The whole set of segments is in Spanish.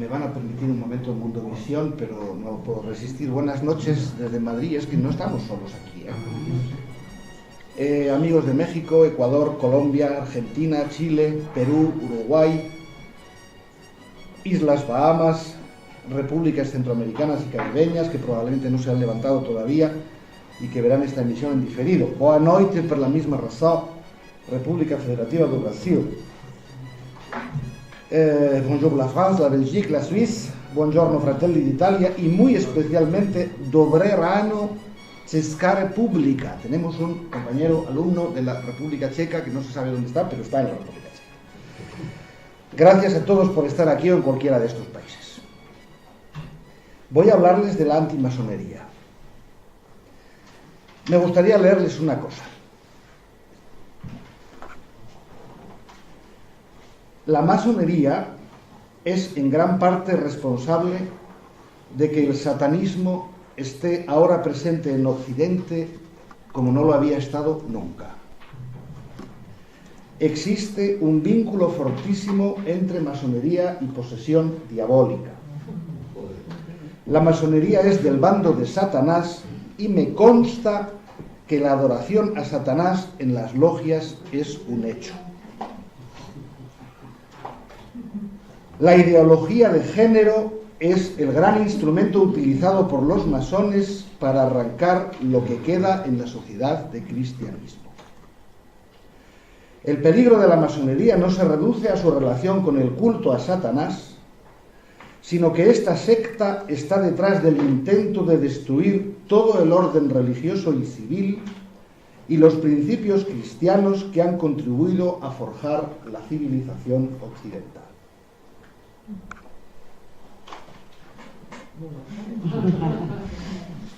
van a permitir un momento en Mundovisión, pero no puedo resistir. Buenas noches desde Madrid, es que no estamos solos aquí, amigos de México, Ecuador, Colombia, Argentina, Chile, Perú, Uruguay, Islas Bahamas, repúblicas centroamericanas y caribeñas que probablemente no se han levantado todavía y que verán esta emisión en diferido. Boa noite per la misma razón, República Federativa do Brasil. Bonjour la France, la Belgique, la Suisse, buongiorno fratelli d'Italia y muy especialmente dobre rano Česká República. Tenemos un compañero alumno de la República Checa que no se sabe dónde está, pero está en la República Checa. Gracias a todos por estar aquí o en cualquiera de estos países. Voy a hablarles de la antimasonería. Me gustaría leerles una cosa. La masonería es en gran parte responsable de que el satanismo esté ahora presente en Occidente como no lo había estado nunca. Existe un vínculo fortísimo entre masonería y posesión diabólica. La masonería es del bando de Satanás y me consta que la adoración a Satanás en las logias es un hecho. La ideología de género es el gran instrumento utilizado por los masones para arrancar lo que queda en la sociedad de cristianismo. El peligro de la masonería no se reduce a su relación con el culto a Satanás, sino que esta secta está detrás del intento de destruir todo el orden religioso y civil y los principios cristianos que han contribuido a forjar la civilización occidental.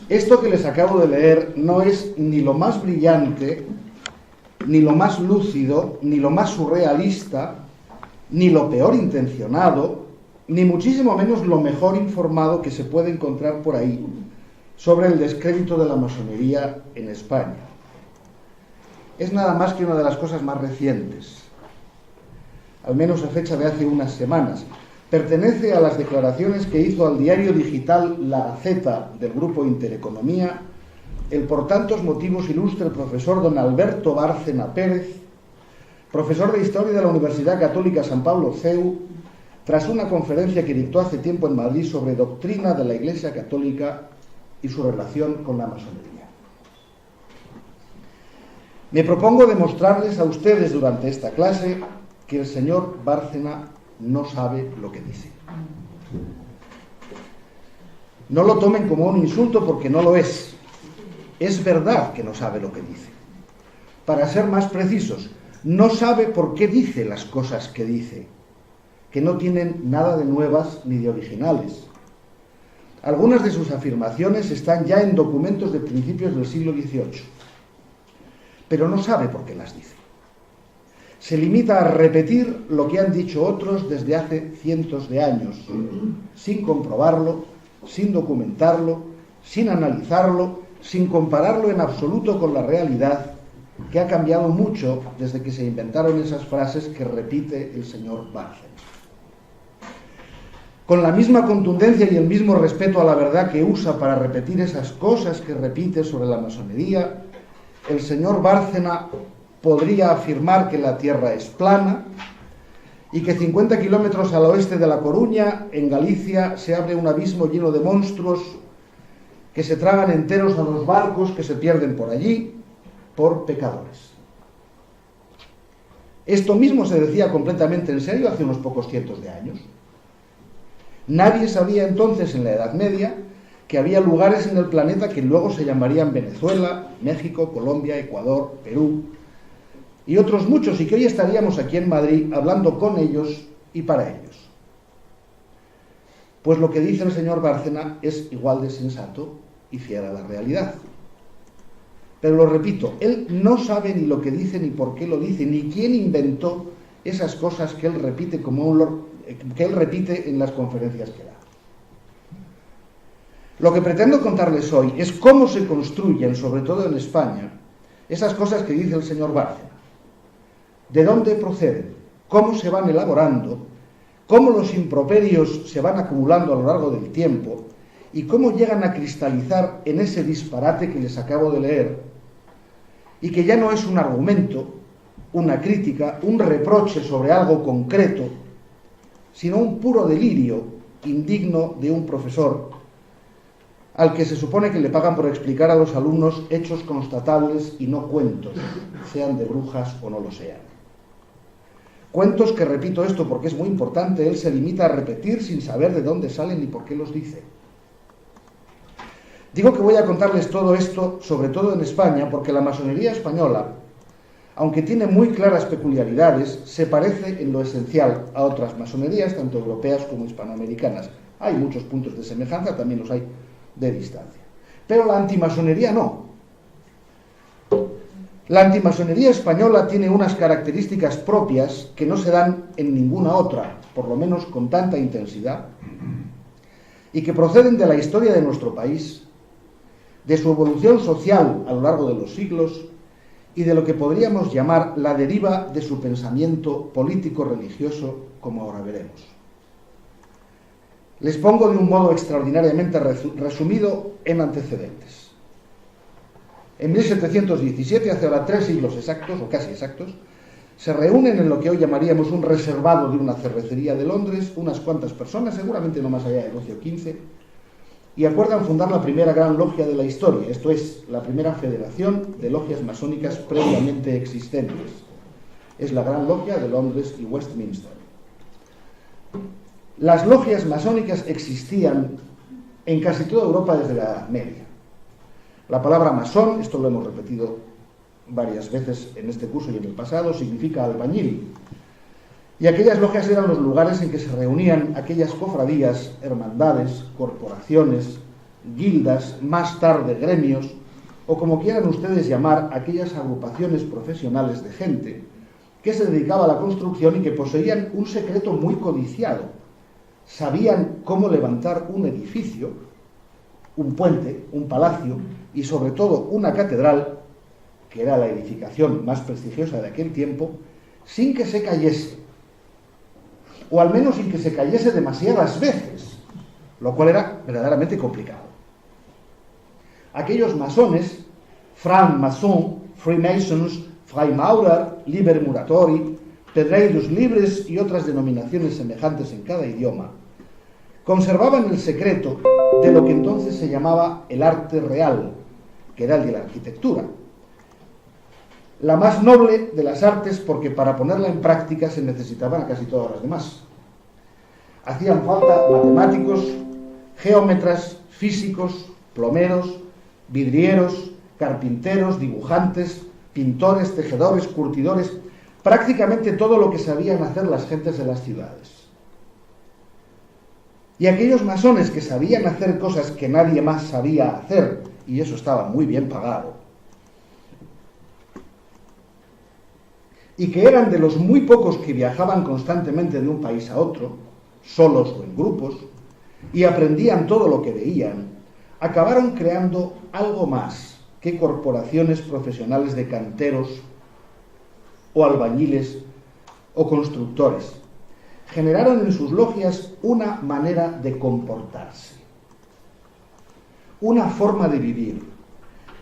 Esto que les acabo de leer no es ni lo más brillante, ni lo más lúcido, ni lo más surrealista, ni lo peor intencionado, ni muchísimo menos lo mejor informado que se puede encontrar por ahí sobre el descrédito de la masonería en España. Es nada más que una de las cosas más recientes, al menos a fecha de hace unas semanas. Pertenece a las declaraciones que hizo al diario digital La Gaceta del Grupo Intereconomía el por tantos motivos ilustre profesor don Alberto Bárcena Pérez, profesor de Historia de la Universidad Católica San Pablo CEU, tras una conferencia que dictó hace tiempo en Madrid sobre doctrina de la Iglesia Católica y su relación con la masonería. Me propongo demostrarles a ustedes durante esta clase que el señor Bárcena no sabe lo que dice. No lo tomen como un insulto porque no lo es. Es verdad que no sabe lo que dice. Para ser más precisos, no sabe por qué dice las cosas que dice, que no tienen nada de nuevas ni de originales. Algunas de sus afirmaciones están ya en documentos de principios del siglo XVIII, pero no sabe por qué las dice. Se limita a repetir lo que han dicho otros desde hace cientos de años, sin comprobarlo, sin documentarlo, sin analizarlo, sin compararlo en absoluto con la realidad, que ha cambiado mucho desde que se inventaron esas frases que repite el señor Bárcena. Con la misma contundencia y el mismo respeto a la verdad que usa para repetir esas cosas que repite sobre la masonería, el señor Bárcena podría afirmar que la Tierra es plana y que 50 kilómetros al oeste de La Coruña, en Galicia, se abre un abismo lleno de monstruos que se tragan enteros a los barcos que se pierden por allí por pecadores. Esto mismo se decía completamente en serio hace unos pocos cientos de años. Nadie sabía entonces en la Edad Media que había lugares en el planeta que luego se llamarían Venezuela, México, Colombia, Ecuador, Perú y otros muchos, y que hoy estaríamos aquí en Madrid hablando con ellos y para ellos. Pues lo que dice el señor Bárcena es igual de sensato y fiel a la realidad. Pero lo repito, él no sabe ni lo que dice, ni por qué lo dice, ni quién inventó esas cosas que él repite en las conferencias que da. Lo que pretendo contarles hoy es cómo se construyen, sobre todo en España, esas cosas que dice el señor Bárcena. De dónde proceden, cómo se van elaborando, cómo los improperios se van acumulando a lo largo del tiempo y cómo llegan a cristalizar en ese disparate que les acabo de leer, y que ya no es un argumento, una crítica, un reproche sobre algo concreto, sino un puro delirio indigno de un profesor al que se supone que le pagan por explicar a los alumnos hechos constatables y no cuentos, sean de brujas o no lo sean. Cuentos que, repito esto porque es muy importante, él se limita a repetir sin saber de dónde salen ni por qué los dice. Digo que voy a contarles todo esto, sobre todo en España, porque la masonería española, aunque tiene muy claras peculiaridades, se parece en lo esencial a otras masonerías, tanto europeas como hispanoamericanas. Hay muchos puntos de semejanza, también los hay de distancia. Pero la antimasonería no. La antimasonería española tiene unas características propias que no se dan en ninguna otra, por lo menos con tanta intensidad, y que proceden de la historia de nuestro país, de su evolución social a lo largo de los siglos y de lo que podríamos llamar la deriva de su pensamiento político-religioso, como ahora veremos. Les pongo de un modo extraordinariamente resumido en antecedentes. En 1717, hace ahora 3 siglos exactos, o casi exactos, se reúnen en lo que hoy llamaríamos un reservado de una cervecería de Londres, unas cuantas personas, seguramente no más allá de 12 o 15, y acuerdan fundar la primera gran logia de la historia, esto es, la primera federación de logias masónicas previamente existentes. Es la Gran Logia de Londres y Westminster. Las logias masónicas existían en casi toda Europa desde la Edad Media. La palabra masón, esto lo hemos repetido varias veces en este curso y en el pasado, significa albañil. Y aquellas logias eran los lugares en que se reunían aquellas cofradías, hermandades, corporaciones, guildas, más tarde gremios, o como quieran ustedes llamar, aquellas agrupaciones profesionales de gente que se dedicaba a la construcción y que poseían un secreto muy codiciado. Sabían cómo levantar un edificio, un puente, un palacio y sobre todo una catedral, que era la edificación más prestigiosa de aquel tiempo, sin que se cayese, o al menos sin que se cayese demasiadas veces, lo cual era verdaderamente complicado. Aquellos masones, Frankmason, Freemasons, Freimaurer, Liber Muratori, Pedreiros Libres y otras denominaciones semejantes en cada idioma, conservaban el secreto de lo que entonces se llamaba el arte real, que era el de la arquitectura. La más noble de las artes, porque para ponerla en práctica se necesitaban a casi todas las demás. Hacían falta matemáticos, geómetras, físicos, plomeros, vidrieros, carpinteros, dibujantes, pintores, tejedores, curtidores, prácticamente todo lo que sabían hacer las gentes de las ciudades. Y aquellos masones que sabían hacer cosas que nadie más sabía hacer, y eso estaba muy bien pagado, y que eran de los muy pocos que viajaban constantemente de un país a otro, solos o en grupos, y aprendían todo lo que veían, acabaron creando algo más que corporaciones profesionales de canteros o albañiles o constructores. Generaron en sus logias una manera de comportarse, una forma de vivir,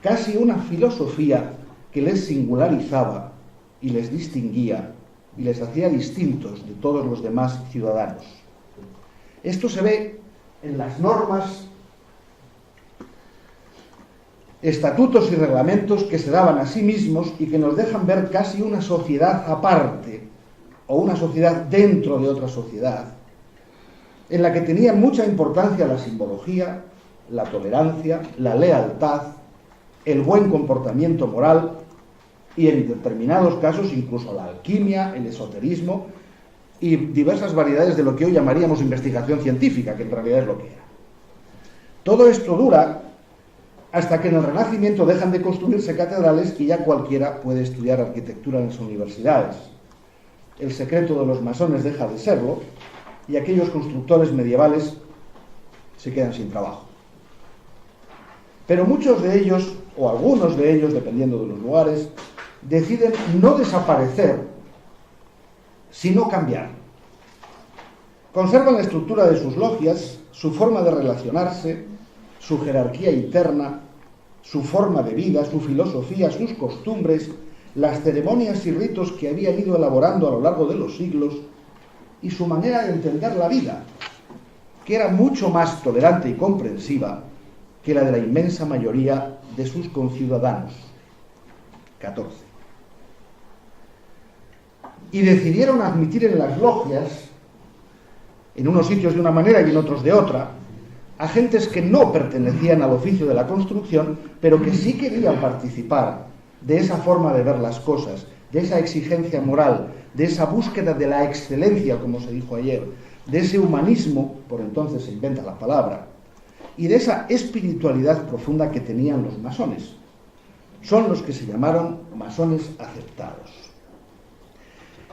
casi una filosofía que les singularizaba y les distinguía y les hacía distintos de todos los demás ciudadanos. Esto se ve en las normas, estatutos y reglamentos que se daban a sí mismos y que nos dejan ver casi una sociedad aparte o una sociedad dentro de otra sociedad, en la que tenía mucha importancia la simbología, la tolerancia, la lealtad, el buen comportamiento moral y en determinados casos incluso la alquimia, el esoterismo y diversas variedades de lo que hoy llamaríamos investigación científica, que en realidad es lo que era. Todo esto dura hasta que en el Renacimiento dejan de construirse catedrales y ya cualquiera puede estudiar arquitectura en las universidades. El secreto de los masones deja de serlo y aquellos constructores medievales se quedan sin trabajo. Pero muchos de ellos, o algunos de ellos, dependiendo de los lugares, deciden no desaparecer, sino cambiar. Conservan la estructura de sus logias, su forma de relacionarse, su jerarquía interna, su forma de vida, su filosofía, sus costumbres, las ceremonias y ritos que habían ido elaborando a lo largo de los siglos y su manera de entender la vida, que era mucho más tolerante y comprensiva que la de la inmensa mayoría de sus conciudadanos. 14. Y decidieron admitir en las logias, en unos sitios de una manera y en otros de otra, a gentes que no pertenecían al oficio de la construcción, pero que sí querían participar de esa forma de ver las cosas, de esa exigencia moral, de esa búsqueda de la excelencia, como se dijo ayer, de ese humanismo, por entonces se inventa la palabra, y de esa espiritualidad profunda que tenían los masones. Son los que se llamaron masones aceptados.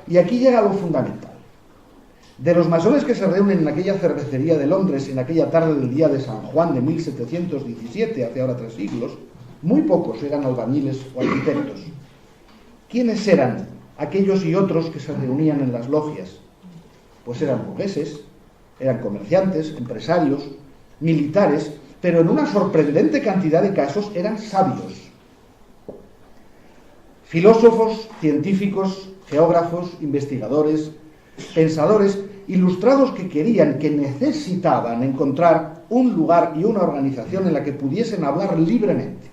Y aquí llega lo fundamental. De los masones que se reúnen en aquella cervecería de Londres en aquella tarde del día de San Juan de 1717, hace ahora 3 siglos, muy pocos eran albañiles o arquitectos. ¿Quiénes eran aquellos y otros que se reunían en las logias? Pues eran burgueses, eran comerciantes, empresarios, militares, pero en una sorprendente cantidad de casos eran sabios. Filósofos, científicos, geógrafos, investigadores, pensadores, ilustrados que querían, que necesitaban encontrar un lugar y una organización en la que pudiesen hablar libremente,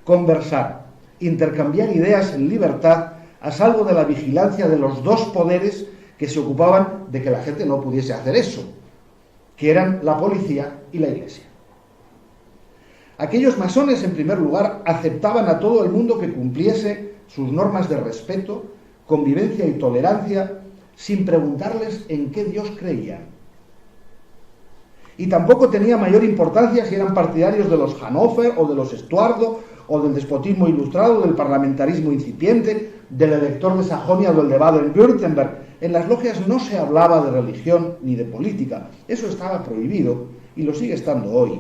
conversar, intercambiar ideas en libertad a salvo de la vigilancia de los dos poderes que se ocupaban de que la gente no pudiese hacer eso, que eran la policía y la iglesia. Aquellos masones, en primer lugar, aceptaban a todo el mundo que cumpliese sus normas de respeto, convivencia y tolerancia, sin preguntarles en qué Dios creían. Y tampoco tenía mayor importancia si eran partidarios de los Hannover o de los Estuardo o del despotismo ilustrado, del parlamentarismo incipiente, del elector de Sajonia o del de Baden-Württemberg. En las logias no se hablaba de religión ni de política. Eso estaba prohibido y lo sigue estando hoy.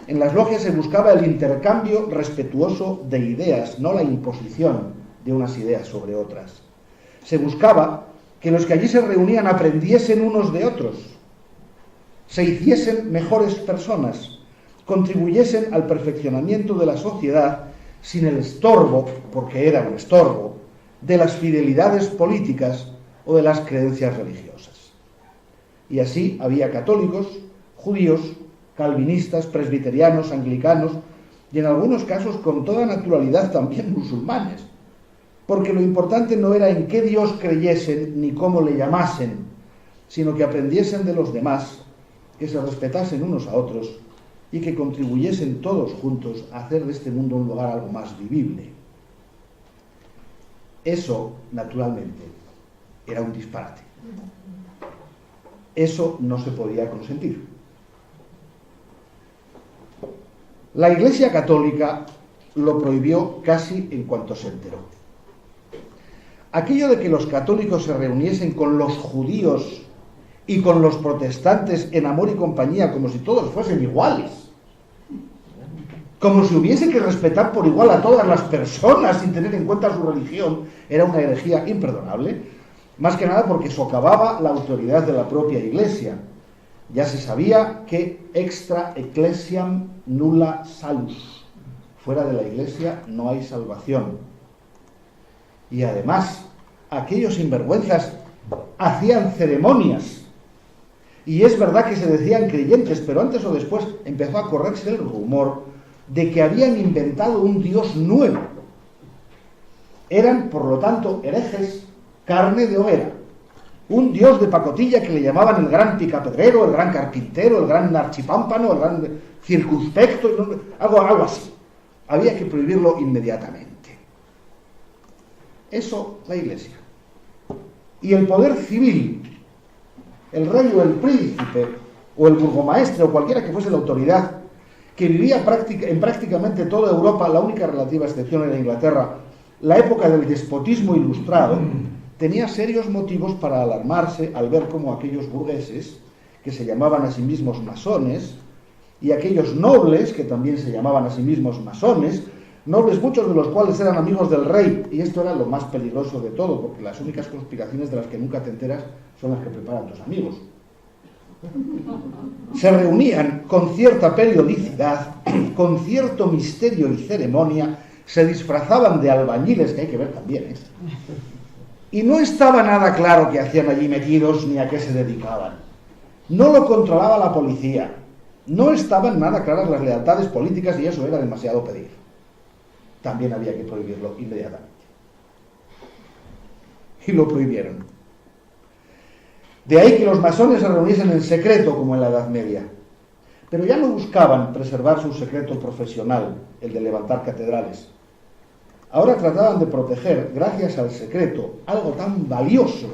En las logias se buscaba el intercambio respetuoso de ideas, no la imposición de unas ideas sobre otras. Se buscaba que los que allí se reunían aprendiesen unos de otros, se hiciesen mejores personas, contribuyesen al perfeccionamiento de la sociedad sin el estorbo, porque era un estorbo, de las fidelidades políticas o de las creencias religiosas. Y así había católicos, judíos, calvinistas, presbiterianos, anglicanos y en algunos casos con toda naturalidad también musulmanes, porque lo importante no era en qué Dios creyesen ni cómo le llamasen, sino que aprendiesen de los demás, que se respetasen unos a otros y que contribuyesen todos juntos a hacer de este mundo un lugar algo más vivible. Eso, naturalmente, era un disparate. Eso no se podía consentir. La Iglesia Católica lo prohibió casi en cuanto se enteró. Aquello de que los católicos se reuniesen con los judíos y con los protestantes en amor y compañía, como si todos fuesen iguales, como si hubiese que respetar por igual a todas las personas sin tener en cuenta su religión, era una herejía imperdonable, más que nada porque socavaba la autoridad de la propia Iglesia. Ya se sabía que extra ecclesiam nulla salus, fuera de la Iglesia no hay salvación. Y además, aquellos sinvergüenzas hacían ceremonias. Y es verdad que se decían creyentes, pero antes o después empezó a correrse el rumor de que habían inventado un Dios nuevo. Eran, por lo tanto, herejes, carne de hoguera. Un Dios de pacotilla que le llamaban el gran picapedrero, el gran carpintero, el gran archipámpano, el gran circunspecto, algo así. Había que prohibirlo inmediatamente. Eso la Iglesia. Y el poder civil, el rey o el príncipe, o el burgomaestre, o cualquiera que fuese la autoridad, que vivía en prácticamente toda Europa, la única relativa excepción era Inglaterra, la época del despotismo ilustrado, tenía serios motivos para alarmarse al ver cómo aquellos burgueses, que se llamaban a sí mismos masones, y aquellos nobles, que también se llamaban a sí mismos masones, nobles muchos de los cuales eran amigos del rey, y esto era lo más peligroso de todo, porque las únicas conspiraciones de las que nunca te enteras son las que preparan tus amigos. Se reunían con cierta periodicidad, con cierto misterio y ceremonia, se disfrazaban de albañiles, que hay que ver también, ¿eh? Y no estaba nada claro qué hacían allí metidos ni a qué se dedicaban. No lo controlaba la policía. No estaban nada claras las lealtades políticas y eso era demasiado pedir. También había que prohibirlo inmediatamente. Y lo prohibieron. De ahí que los masones se reuniesen en secreto, como en la Edad Media. Pero ya no buscaban preservar su secreto profesional, el de levantar catedrales. Ahora trataban de proteger, gracias al secreto, algo tan valioso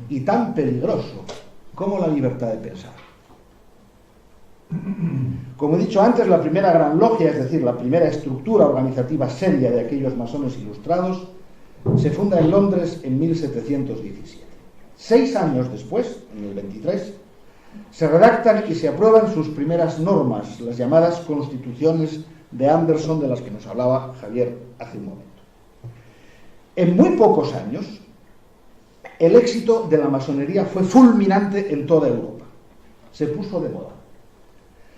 y tan peligroso como la libertad de pensar. Como he dicho antes, la primera gran logia, es decir, la primera estructura organizativa seria de aquellos masones ilustrados, se funda en Londres en 1717. 6 años después, en el 23, se redactan y se aprueban sus primeras normas, las llamadas Constituciones de Anderson, de las que nos hablaba Javier hace un momento. En muy pocos años, el éxito de la masonería fue fulminante en toda Europa. Se puso de moda.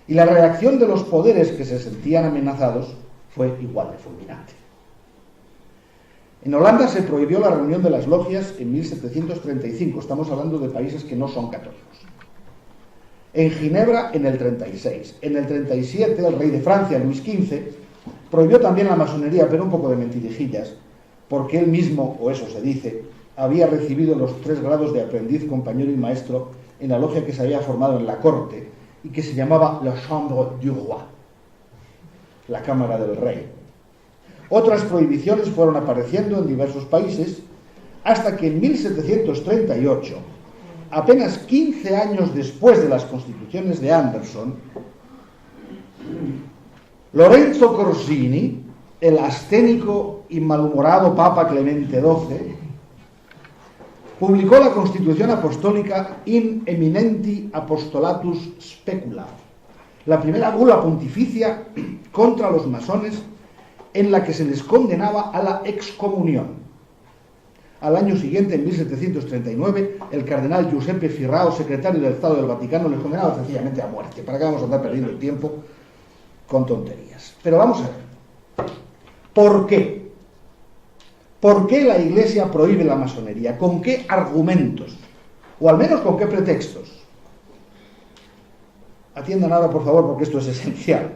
Y la reacción de los poderes que se sentían amenazados fue igual de fulminante. En Holanda se prohibió la reunión de las logias en 1735. Estamos hablando de países que no son católicos. En Ginebra en el 36. En el 37 el rey de Francia, Luis XV, prohibió también la masonería, pero un poco de mentirijillas, porque él mismo, o eso se dice, había recibido los 3 grados de aprendiz, compañero y maestro en la logia que se había formado en la corte y que se llamaba la Chambre du Roi, la Cámara del Rey. Otras prohibiciones fueron apareciendo en diversos países hasta que en 1738, apenas 15 años después de las Constituciones de Anderson, Lorenzo Corsini, el ascénico y malhumorado Papa Clemente XII, publicó la Constitución Apostólica In Eminenti Apostolatus Specula, la primera bula pontificia contra los masones, en la que se les condenaba a la excomunión. Al año siguiente, en 1739, el cardenal Giuseppe Firrao, secretario del Estado del Vaticano, les condenaba sencillamente a muerte. ¿Para qué vamos a andar perdiendo el tiempo con tonterías? Pero vamos a ver. ¿Por qué? ¿Por qué la Iglesia prohíbe la masonería? ¿Con qué argumentos? O al menos con qué pretextos. Atiendan ahora, por favor, porque esto es esencial.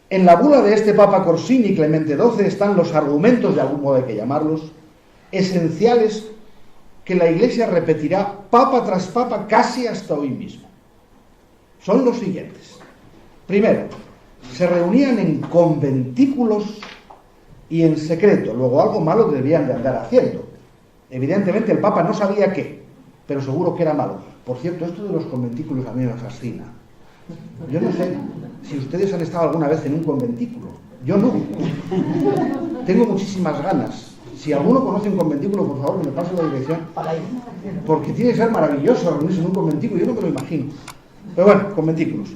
En la bula de este Papa Corsini, Clemente XII, están los argumentos, de algún modo hay que llamarlos, esenciales que la Iglesia repetirá papa tras papa casi hasta hoy mismo. Son los siguientes. Primero, se reunían en conventículos y en secreto. Luego algo malo debían de andar haciendo. Evidentemente el Papa no sabía qué, pero seguro que era malo. Por cierto, esto de los conventículos a mí me fascina. Yo no sé si ustedes han estado alguna vez en un conventículo. Yo no. Tengo muchísimas ganas. Si alguno conoce un conventículo, por favor, que me pase la dirección. Porque tiene que ser maravilloso reunirse en un conventículo. Yo no me lo imagino. Pero bueno, conventículos.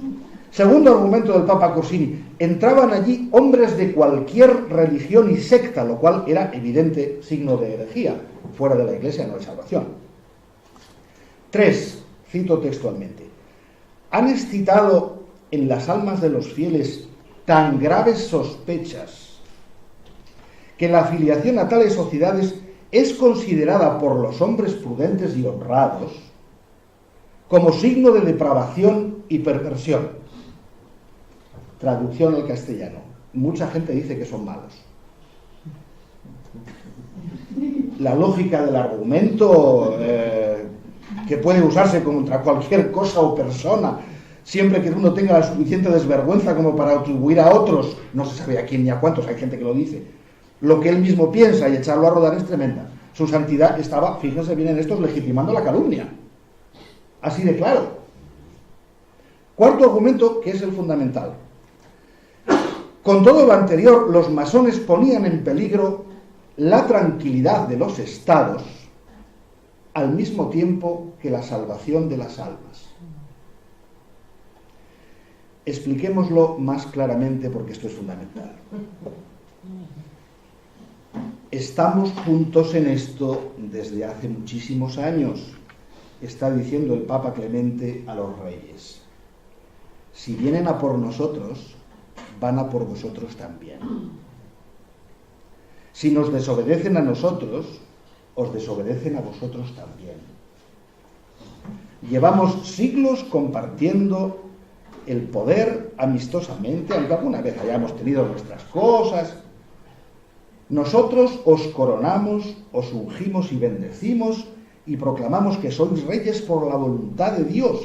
Segundo argumento del Papa Corsini. Entraban allí hombres de cualquier religión y secta, lo cual era evidente signo de herejía. Fuera de la Iglesia no hay salvación. 3. Cito textualmente. Han excitado en las almas de los fieles tan graves sospechas que la afiliación a tales sociedades es considerada por los hombres prudentes y honrados como signo de depravación y perversión. Traducción al castellano. Mucha gente dice que son malos. La lógica del argumento que puede usarse contra cualquier cosa o persona, siempre que uno tenga la suficiente desvergüenza como para atribuir a otros, no se sabe a quién ni a cuántos, hay gente que lo dice, lo que él mismo piensa y echarlo a rodar es tremenda. Su santidad estaba, fíjense bien en esto, legitimando la calumnia. Así de claro. Cuarto argumento, que es el fundamental. Con todo lo anterior, los masones ponían en peligro la tranquilidad de los estados al mismo tiempo que la salvación de las almas. Expliquémoslo más claramente porque esto es fundamental. Estamos juntos en esto desde hace muchísimos años. está diciendo el Papa Clemente a los reyes. Si vienen a por nosotros, van a por vosotros también. Si nos desobedecen a nosotros, os desobedecen a vosotros también. Llevamos siglos compartiendo el poder amistosamente, aunque alguna vez hayamos tenido nuestras cosas. Nosotros os coronamos, os ungimos y bendecimos y proclamamos que sois reyes por la voluntad de Dios.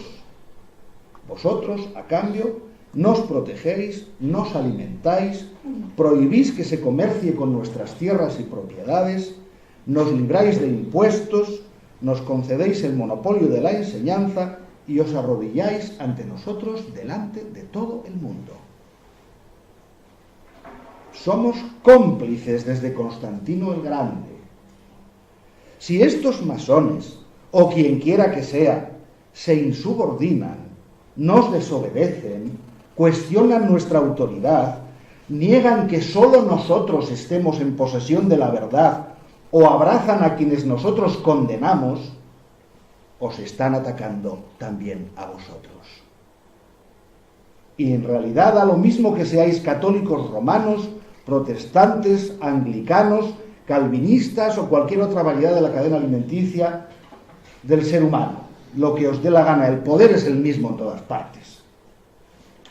Vosotros, a cambio, nos protegéis, nos alimentáis, prohibís que se comercie con nuestras tierras y propiedades, nos libráis de impuestos, nos concedéis el monopolio de la enseñanza y os arrodilláis ante nosotros delante de todo el mundo. Somos cómplices desde Constantino el Grande. Si estos masones, o quien quiera que sea, se insubordinan, nos desobedecen, cuestionan nuestra autoridad, niegan que solo nosotros estemos en posesión de la verdad o abrazan a quienes nosotros condenamos, os están atacando también a vosotros. Y en realidad da lo mismo que seáis católicos romanos, protestantes, anglicanos, calvinistas o cualquier otra variedad de la cadena alimenticia del ser humano. Lo que os dé la gana, el poder es el mismo en todas partes.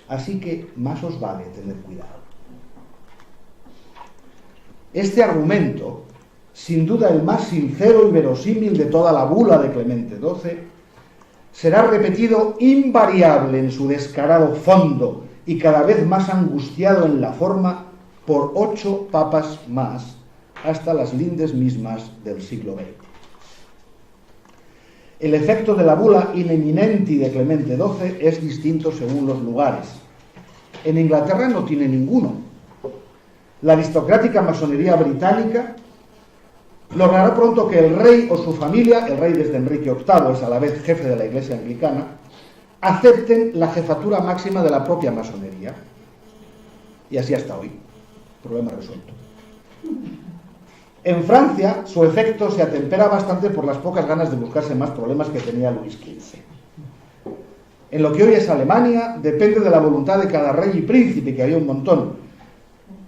Así que más os vale tener cuidado. Este argumento, sin duda el más sincero y verosímil de toda la bula de Clemente XII, será repetido invariable en su descarado fondo y cada vez más angustiado en la forma por 8 papas más, hasta las lindes mismas del siglo XX. El efecto de la bula in eminenti de Clemente XII es distinto según los lugares. En Inglaterra no tiene ninguno. La aristocrática masonería británica logrará pronto que el rey o su familia, el rey desde Enrique VIII es a la vez jefe de la Iglesia anglicana, acepten la jefatura máxima de la propia masonería. Y así hasta hoy. Problema resuelto. En Francia, su efecto se atempera bastante por las pocas ganas de buscarse más problemas que tenía Luis XV. En lo que hoy es Alemania, depende de la voluntad de cada rey y príncipe, que había un montón.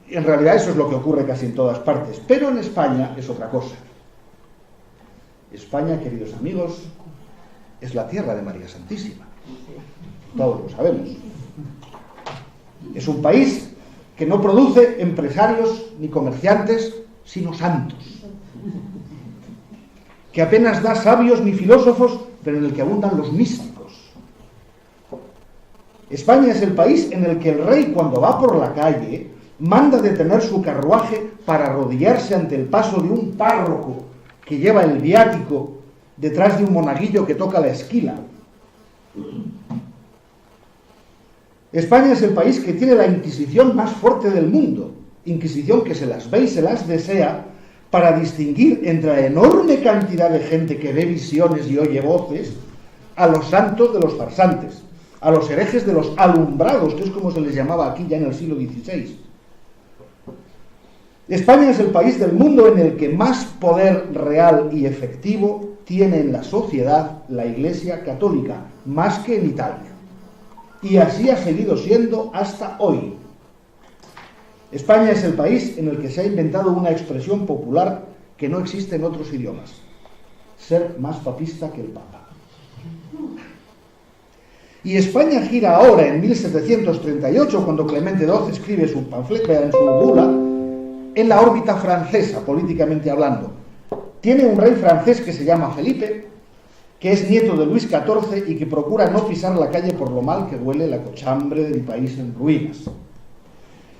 Y en realidad eso es lo que ocurre casi en todas partes. Pero en España es otra cosa. España, queridos amigos, es la tierra de María Santísima. Todos lo sabemos. Es un país que no produce empresarios ni comerciantes, sino santos, que apenas da sabios ni filósofos, pero en el que abundan los místicos. España es el país en el que el rey, cuando va por la calle, manda detener su carruaje para arrodillarse ante el paso de un párroco que lleva el viático detrás de un monaguillo que toca la esquila. España es el país que tiene la Inquisición más fuerte del mundo, Inquisición que se las ve y se las desea para distinguir entre la enorme cantidad de gente que ve visiones y oye voces a los santos de los farsantes, a los herejes de los alumbrados, que es como se les llamaba aquí ya en el siglo XVI. España es el país del mundo en el que más poder real y efectivo tiene en la sociedad la Iglesia Católica, más que en Italia. Y así ha seguido siendo hasta hoy. España es el país en el que se ha inventado una expresión popular que no existe en otros idiomas: ser más papista que el Papa. Y España gira ahora, en 1738, cuando Clemente XII escribe su panfleto, en su bula, en la órbita francesa, políticamente hablando. Tiene un rey francés que se llama Felipe, que es nieto de Luis XIV y que procura no pisar la calle por lo mal que huele la cochambre del país en ruinas.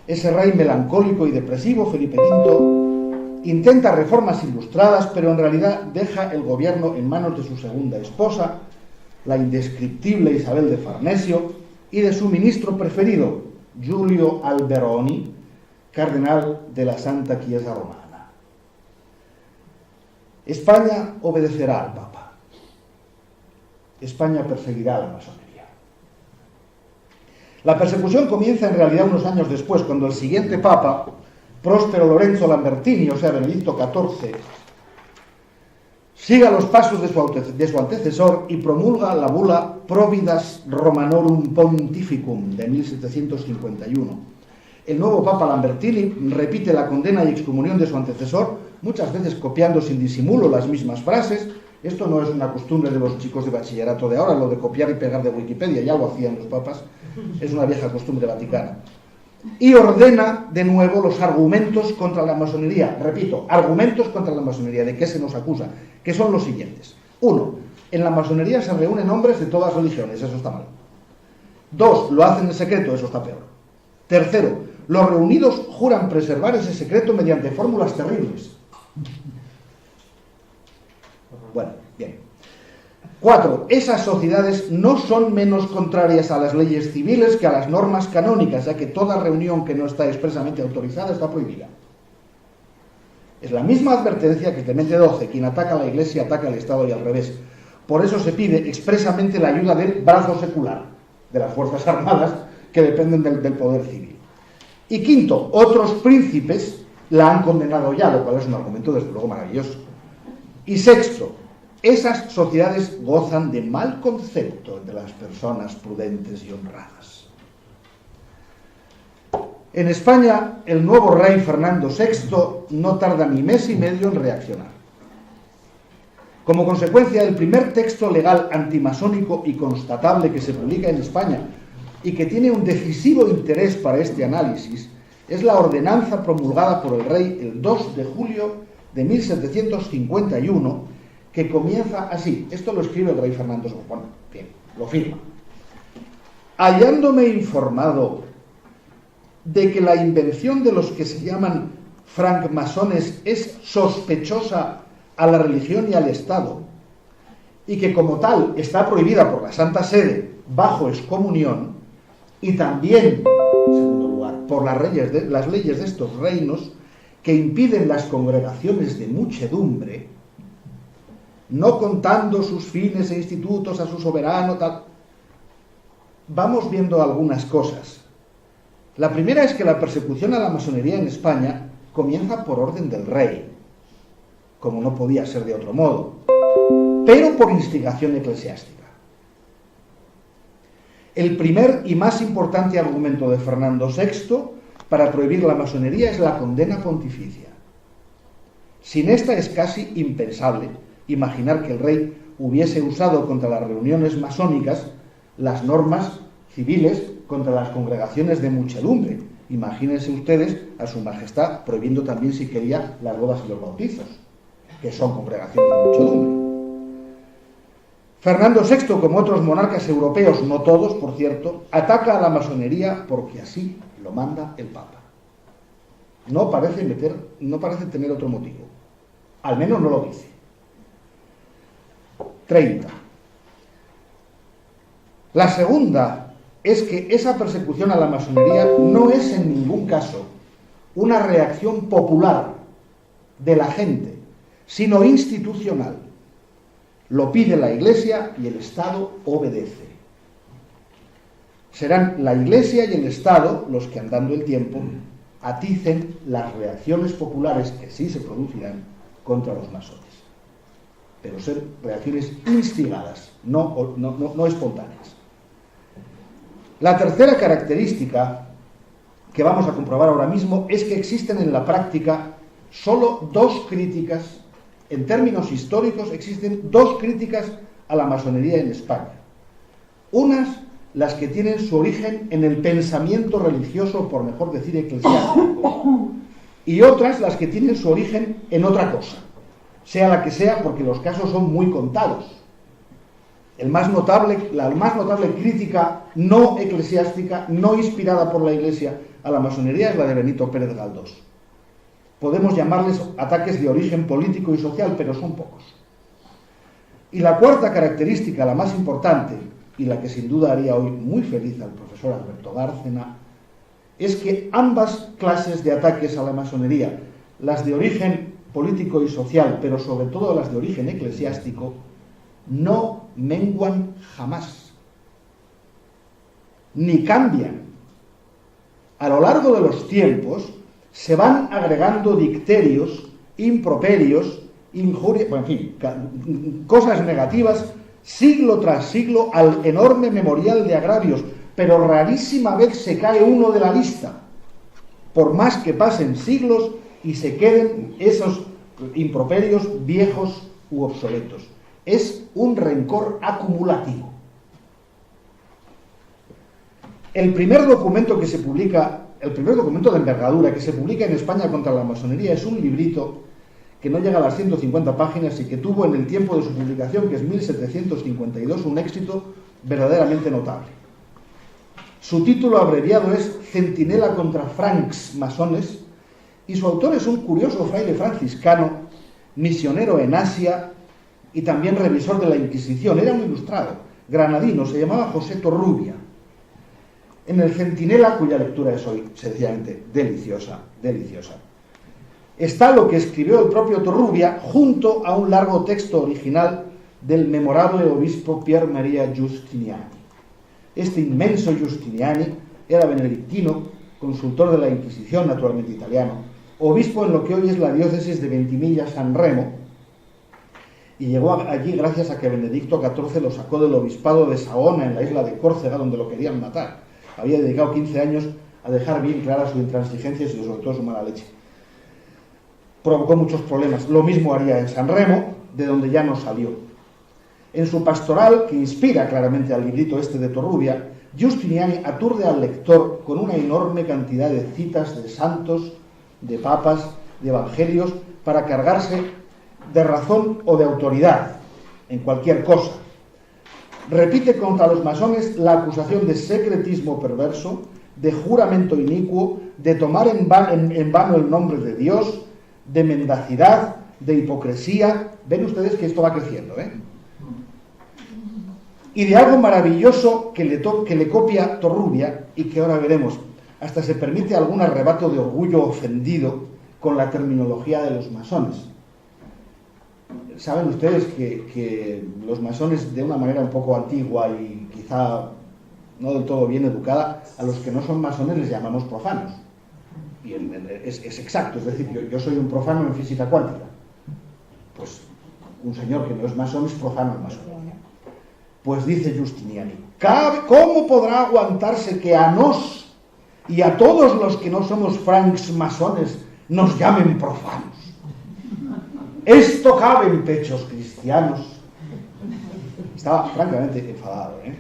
Ese rey melancólico y depresivo, Felipe V, intenta reformas ilustradas, pero en realidad deja el gobierno en manos de su segunda esposa, la indescriptible Isabel de Farnesio, y de su ministro preferido, Giulio Alberoni, cardenal de la Santa Chiesa Romana. España obedecerá al Papa. España perseguirá a la masonería. La persecución comienza en realidad unos años después, cuando el siguiente Papa, Próspero Lorenzo Lambertini, o sea, Benedicto XIV, siga los pasos de su antecesor y promulga la bula Providas Romanorum Pontificum de 1751. El nuevo Papa Lambertini repite la condena y excomunión de su antecesor, muchas veces copiando sin disimulo las mismas frases. Esto no es una costumbre de los chicos de bachillerato de ahora, lo de copiar y pegar de Wikipedia, ya lo hacían los papas, es una vieja costumbre vaticana. Y ordena de nuevo los argumentos contra la masonería. Repito, argumentos contra la masonería. ¿De qué se nos acusa? Que son los siguientes. 1. En la masonería se reúnen hombres de todas religiones, eso está mal. 2. Lo hacen en secreto, eso está peor. 3. Los reunidos juran preservar ese secreto mediante fórmulas terribles. Bueno, bien. 4. Esas sociedades no son menos contrarias a las leyes civiles que a las normas canónicas, ya que toda reunión que no está expresamente autorizada está prohibida. Es la misma advertencia que Clemente XII: quien ataca a la Iglesia ataca al Estado y al revés. Por eso se pide expresamente la ayuda del brazo secular, de las Fuerzas Armadas, que dependen del poder civil. Y 5. Otros príncipes la han condenado ya, lo cual es un argumento desde luego maravilloso. Y 6. Esas sociedades gozan de mal concepto de las personas prudentes y honradas. En España, el nuevo rey Fernando VI no tarda ni mes y medio en reaccionar. Como consecuencia, el primer texto legal antimasónico y constatable que se publica en España y que tiene un decisivo interés para este análisis es la ordenanza promulgada por el rey el 2 de julio de 1751, que comienza así. Esto lo escribe el rey Fernando II. Bueno, bien, lo firma. Hallándome informado de que la invención de los que se llaman francmasones es sospechosa a la religión y al Estado, y que como tal está prohibida por la Santa Sede bajo excomunión, y también, en segundo lugar, por las leyes de estos reinos, que impiden las congregaciones de muchedumbre, no contando sus fines e institutos a su soberano, tal. Vamos viendo algunas cosas. La primera es que la persecución a la masonería en España comienza por orden del rey, como no podía ser de otro modo, pero por instigación eclesiástica. El primer y más importante argumento de Fernando VI para prohibir la masonería es la condena pontificia. Sin esta es casi impensable imaginar que el rey hubiese usado contra las reuniones masónicas las normas civiles contra las congregaciones de muchedumbre. Imagínense ustedes a su majestad prohibiendo también, si quería, las bodas y los bautizos, que son congregaciones de muchedumbre. Fernando VI, como otros monarcas europeos, no todos, por cierto, ataca a la masonería porque así lo manda el Papa. No parece tener otro motivo. Al menos no lo dice. 30. La segunda es que esa persecución a la masonería no es en ningún caso una reacción popular de la gente, sino institucional. Lo pide la Iglesia y el Estado obedece. Serán la Iglesia y el Estado los que, andando el tiempo, aticen las reacciones populares que sí se producirán contra los masones. Pero ser reacciones instigadas, no espontáneas. La tercera característica que vamos a comprobar ahora mismo es que existen en la práctica solo dos críticas. En términos históricos existen dos críticas a la masonería en España. Unas, las que tienen su origen en el pensamiento religioso, por mejor decir eclesiástico, y otras, las que tienen su origen en otra cosa, sea la que sea, porque los casos son muy contados. La más notable crítica no eclesiástica, no inspirada por la Iglesia a la masonería, es la de Benito Pérez Galdós. Podemos llamarles ataques de origen político y social, pero son pocos. Y la cuarta característica, la más importante, y la que sin duda haría hoy muy feliz al profesor Alberto Bárcena, es que ambas clases de ataques a la masonería, las de origen político y social, pero sobre todo las de origen eclesiástico, no menguan jamás, ni cambian. A lo largo de los tiempos se van agregando dicterios, improperios injurias, bueno, en fin, cosas negativas, siglo tras siglo, al enorme memorial de agravios, pero rarísima vez se cae uno de la lista, por más que pasen siglos y se queden esos improperios viejos u obsoletos. Es un rencor acumulativo. El primer documento que se publica, el primer documento de envergadura que se publica en España contra la masonería es un librito que no llega a las 150 páginas y que tuvo en el tiempo de su publicación, que es 1752, un éxito verdaderamente notable. Su título abreviado es Centinela contra francs masones, y su autor es un curioso fraile franciscano, misionero en Asia y también revisor de la Inquisición. Era un ilustrado, granadino, se llamaba José Torrubia. En el Centinela, cuya lectura es hoy sencillamente deliciosa, está lo que escribió el propio Torrubia junto a un largo texto original del memorable obispo Pier Maria Giustiniani. Este inmenso Giustiniani era benedictino, consultor de la Inquisición, naturalmente italiano, obispo en lo que hoy es la diócesis de Ventimiglia-San Remo, y llegó allí gracias a que Benedicto XIV lo sacó del obispado de Saona, en la isla de Córcega, donde lo querían matar. Había dedicado 15 años a dejar bien clara su intransigencia y sobre todo su mala leche. Provocó muchos problemas. Lo mismo haría en San Remo, de donde ya no salió. En su pastoral, que inspira claramente al librito este de Torrubia, Giustiniani aturde al lector con una enorme cantidad de citas de santos, de papas, de evangelios, para cargarse de razón o de autoridad en cualquier cosa. Repite contra los masones la acusación de secretismo perverso, de juramento inicuo, de tomar en vano el nombre de Dios, de mendacidad, de hipocresía. Ven ustedes que esto va creciendo, ¿eh? Y de algo maravilloso que le copia Torrubia y que ahora veremos. Hasta se permite algún arrebato de orgullo ofendido con la terminología de los masones. Saben ustedes que los masones, de una manera un poco antigua y quizá no del todo bien educada, a los que no son masones les llamamos profanos. Y es exacto, es decir, yo soy un profano en física cuántica. Pues un señor que no es masón es profano en masonería. Pues dice Giustiniani, ¿cómo podrá aguantarse que a nos y a todos los que no somos francs masones nos llamen profanos? Esto cabe en pechos cristianos. Estaba francamente enfadado, ¿eh?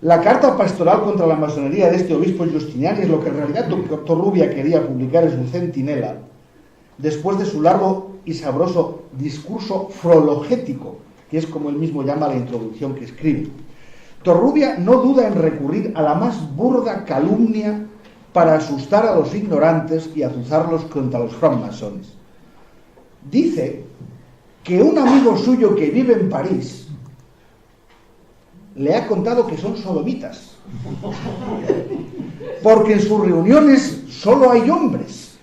La carta pastoral contra la masonería de este obispo Giustiniani es lo que en realidad Torrubia quería publicar en su Centinela, después de su largo y sabroso discurso frologético, que es como él mismo llama la introducción que escribe. Torrubia no duda en recurrir a la más burda calumnia para asustar a los ignorantes y azuzarlos contra los francmasones. Dice que un amigo suyo que vive en París le ha contado que son sodomitas, porque en sus reuniones solo hay hombres.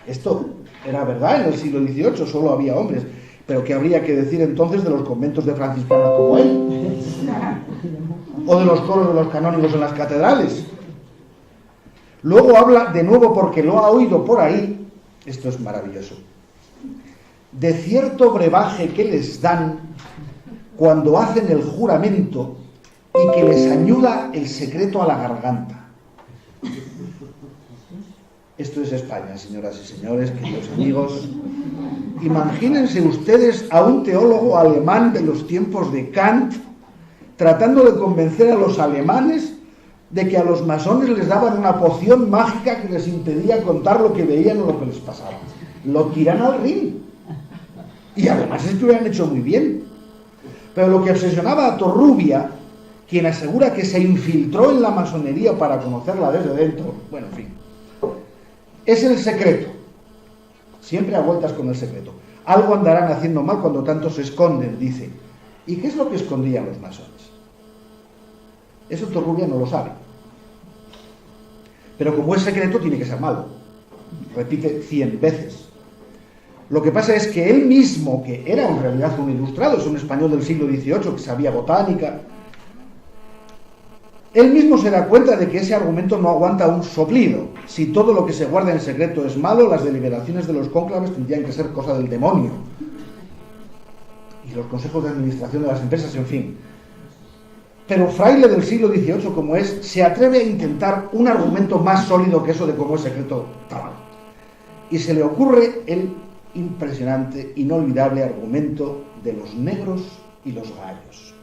Esto era verdad en el siglo XVIII, solo había hombres. Pero ¿qué habría que decir entonces de los conventos de franciscanos como él? O de los coros de los canónigos en las catedrales. Luego habla, de nuevo porque lo ha oído por ahí, esto es maravilloso, de cierto brebaje que les dan cuando hacen el juramento y que les añuda el secreto a la garganta. Esto es España, señoras y señores, queridos amigos. Imagínense ustedes a un teólogo alemán de los tiempos de Kant tratando de convencer a los alemanes de que a los masones les daban una poción mágica que les impedía contar lo que veían o lo que les pasaba. Lo tiran al Rin. Y además es que lo han hecho muy bien. Pero lo que obsesionaba a Torrubia, quien asegura que se infiltró en la masonería para conocerla desde dentro, bueno, en fin, es el secreto. Siempre a vueltas con el secreto. Algo andarán haciendo mal cuando tanto se esconden, dice. ¿Y qué es lo que escondían los masones? Eso Torrubia no lo sabe. Pero como es secreto, tiene que ser malo. Repite 100 veces. Lo que pasa es que él mismo, que era en realidad un ilustrado, es un español del siglo XVIII que sabía botánica, Él mismo se da cuenta de que ese argumento no aguanta un soplido. Si todo lo que se guarda en secreto es malo, las deliberaciones de los cónclaves tendrían que ser cosa del demonio. Y los consejos de administración de las empresas, en fin. Pero Fraile del siglo XVIII, como es, se atreve a intentar un argumento más sólido que eso de cómo es secreto tal. Y se le ocurre el impresionante, inolvidable argumento de los negros y los gallos.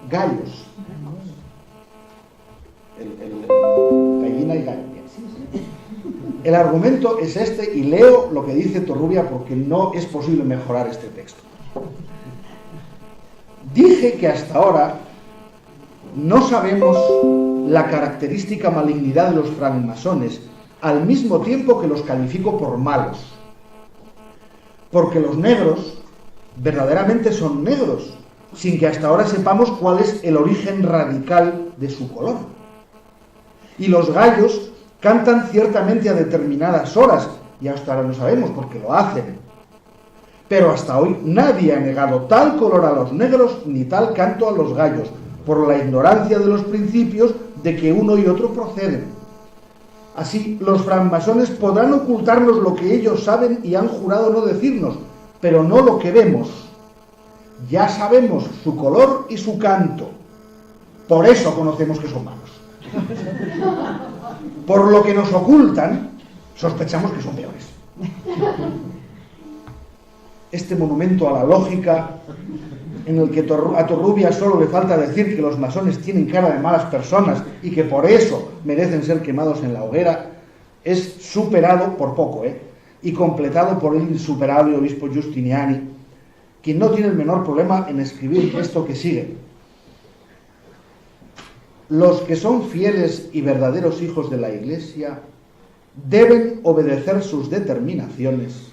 Gallos. Gallina y gallo. El argumento es este, y leo lo que dice Torrubia porque no es posible mejorar este texto. Dije que hasta ahora no sabemos la característica malignidad de los francmasones, al mismo tiempo que los califico por malos. Porque los negros verdaderamente son negros, sin que hasta ahora sepamos cuál es el origen radical de su color. Y los gallos cantan ciertamente a determinadas horas, y hasta ahora no sabemos por qué lo hacen. Pero hasta hoy nadie ha negado tal color a los negros ni tal canto a los gallos, por la ignorancia de los principios de que uno y otro proceden. Así, los francmasones podrán ocultarnos lo que ellos saben y han jurado no decirnos, pero no lo que vemos. Ya sabemos su color y su canto. Por eso conocemos que son malos. Por lo que nos ocultan, sospechamos que son peores. Este monumento a la lógica, en el que a Torrubia solo le falta decir que los masones tienen cara de malas personas y que por eso merecen ser quemados en la hoguera, es superado por poco, y completado por el insuperable obispo Giustiniani, quien no tiene el menor problema en escribir esto que sigue. Los que son fieles y verdaderos hijos de la Iglesia deben obedecer sus determinaciones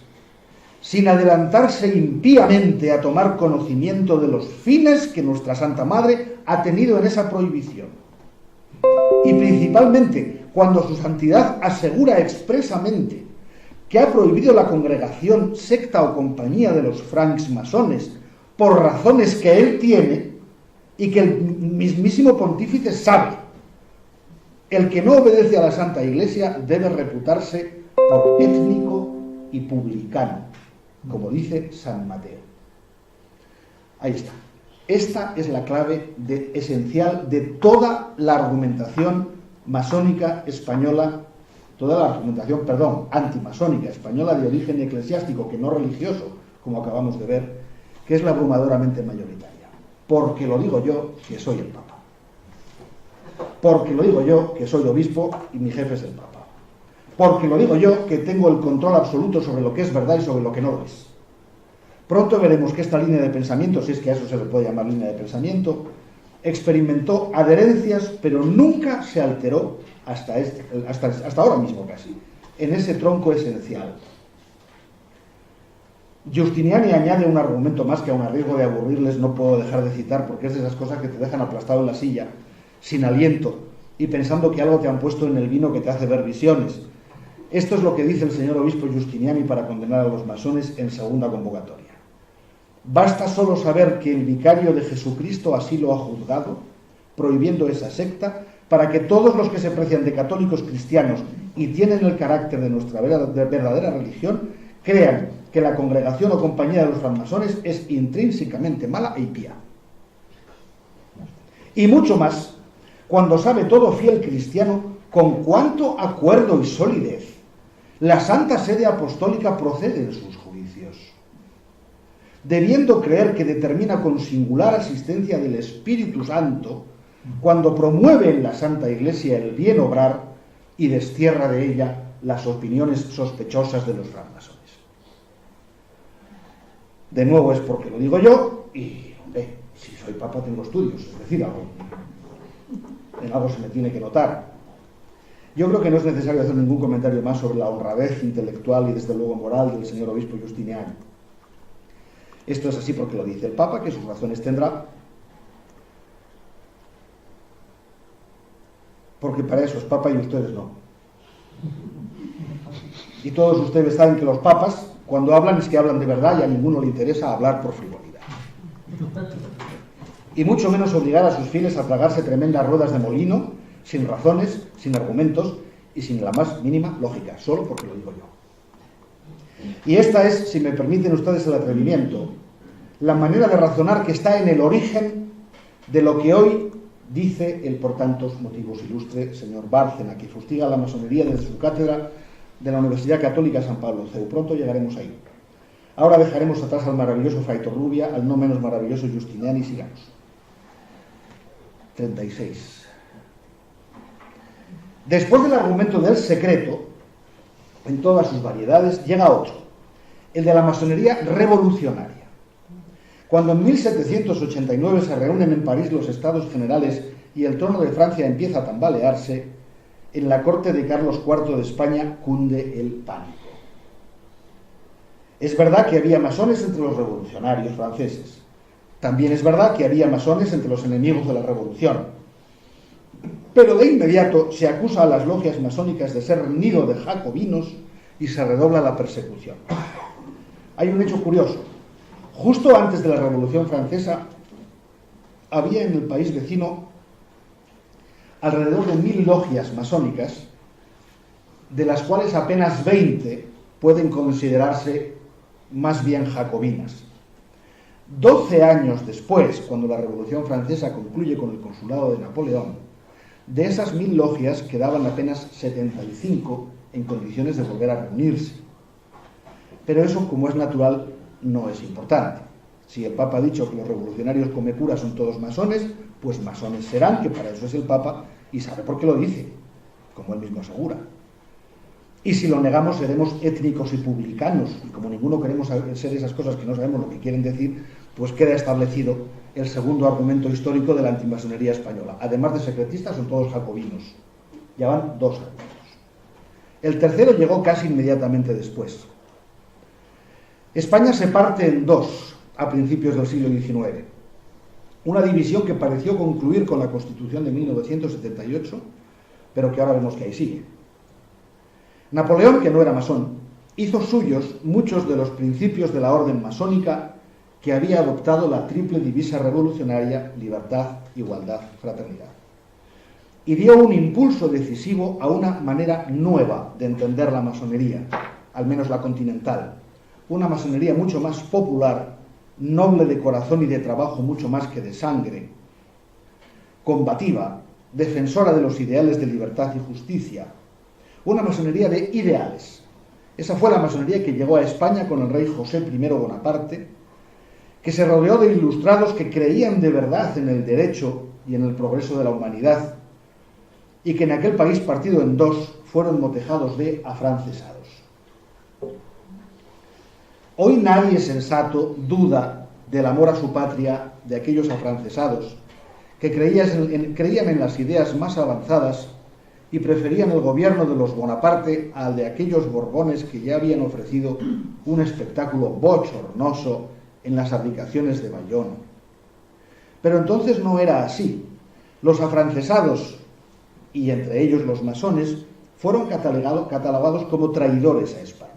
sin adelantarse impíamente a tomar conocimiento de los fines que nuestra Santa Madre ha tenido en esa prohibición. Y principalmente cuando su santidad asegura expresamente que ha prohibido la congregación, secta o compañía de los francmasones por razones que él tiene y que el mismísimo pontífice sabe. El que no obedece a la Santa Iglesia debe reputarse por étnico y publicano, como dice San Mateo. Ahí está. Esta es la clave esencial de toda la argumentación masónica española, antimasónica española de origen eclesiástico, que no religioso, como acabamos de ver, que es la abrumadoramente mayoritaria. Porque lo digo yo, que soy el Papa. Porque lo digo yo, que soy obispo y mi jefe es el Papa. Porque lo digo yo, que tengo el control absoluto sobre lo que es verdad y sobre lo que no lo es. Pronto veremos que esta línea de pensamiento, si es que a eso se le puede llamar línea de pensamiento, experimentó adherencias, pero nunca se alteró hasta ahora mismo casi, en ese tronco esencial. Giustiniani añade un argumento más que, aun a riesgo de aburrirles, no puedo dejar de citar, porque es de esas cosas que te dejan aplastado en la silla, sin aliento, y pensando que algo te han puesto en el vino que te hace ver visiones. Esto es lo que dice el señor obispo Giustiniani para condenar a los masones en segunda convocatoria. Basta solo saber que el vicario de Jesucristo así lo ha juzgado, prohibiendo esa secta, para que todos los que se precian de católicos cristianos y tienen el carácter de nuestra verdadera religión, crean que la congregación o compañía de los francmasones es intrínsecamente mala e impía. Y mucho más, cuando sabe todo fiel cristiano con cuánto acuerdo y solidez la Santa Sede Apostólica procede en sus juicios, debiendo creer que determina con singular asistencia del Espíritu Santo cuando promueve en la Santa Iglesia el bien obrar y destierra de ella las opiniones sospechosas de los francmasones. De nuevo es porque lo digo yo, y si soy papa tengo estudios, es decir, en algo se me tiene que notar. Yo creo que no es necesario hacer ningún comentario más sobre la honradez intelectual y desde luego moral del señor obispo Giustiniani. Esto es así porque lo dice el Papa, que sus razones tendrá, porque para eso es Papa y ustedes no. Y todos ustedes saben que los papas, cuando hablan, es que hablan de verdad y a ninguno le interesa hablar por frivolidad. y mucho menos obligar a sus fieles a tragarse tremendas ruedas de molino, sin razones, sin argumentos y sin la más mínima lógica, solo porque lo digo yo. Y esta es, si me permiten ustedes el atrevimiento, la manera de razonar que está en el origen de lo que hoy dice el por tantos motivos ilustre señor Bárcena, que fustiga la masonería desde su cátedra de la Universidad Católica San Pablo CEU. Pronto llegaremos ahí. Ahora dejaremos atrás al maravilloso Fray Torrubia, al no menos maravilloso Justiniani y sigamos. 36. Después del argumento del secreto, en todas sus variedades, llega otro, el de la masonería revolucionaria. Cuando en 1789 se reúnen en París los Estados Generales y el trono de Francia empieza a tambalearse, en la corte de Carlos IV de España cunde el pánico. Es verdad que había masones entre los revolucionarios franceses. También es verdad que había masones entre los enemigos de la revolución. Pero de inmediato se acusa a las logias masónicas de ser nido de jacobinos y se redobla la persecución. Hay un hecho curioso. Justo antes de la Revolución Francesa había en el país vecino alrededor de 1000 logias masónicas, de las cuales apenas 20 pueden considerarse más bien jacobinas. 12 años después, cuando la Revolución Francesa concluye con el consulado de Napoleón, de esas 1000 logias quedaban apenas 75 en condiciones de volver a reunirse. Pero eso, como es natural, no es importante. Si el Papa ha dicho que los revolucionarios come cura son todos masones, pues masones serán, que para eso es el Papa, y sabe por qué lo dice, como él mismo asegura. Y si lo negamos seremos étnicos y publicanos, y como ninguno queremos ser esas cosas que no sabemos lo que quieren decir, pues queda establecido el segundo argumento histórico de la antimasonería española. Además de secretistas, son todos jacobinos. Ya van 2 argumentos. El tercero llegó casi inmediatamente después. España se parte en dos a principios del siglo XIX. Una división que pareció concluir con la Constitución de 1978, pero que ahora vemos que ahí sigue. Napoleón, que no era masón, hizo suyos muchos de los principios de la orden masónica que había adoptado la triple divisa revolucionaria: libertad, igualdad, fraternidad. Y dio un impulso decisivo a una manera nueva de entender la masonería, al menos la continental. Una masonería mucho más popular, noble de corazón y de trabajo mucho más que de sangre, combativa, defensora de los ideales de libertad y justicia. Una masonería de ideales. Esa fue la masonería que llegó a España con el rey José I Bonaparte, que se rodeó de ilustrados que creían de verdad en el derecho y en el progreso de la humanidad, y que en aquel país partido en dos fueron motejados de afrancesados. Hoy nadie sensato duda del amor a su patria de aquellos afrancesados que creían en las ideas más avanzadas y preferían el gobierno de los Bonaparte al de aquellos Borbones que ya habían ofrecido un espectáculo bochornoso en las abdicaciones de Bayona. Pero entonces no era así. Los afrancesados, y entre ellos los masones, fueron catalogados como traidores a España.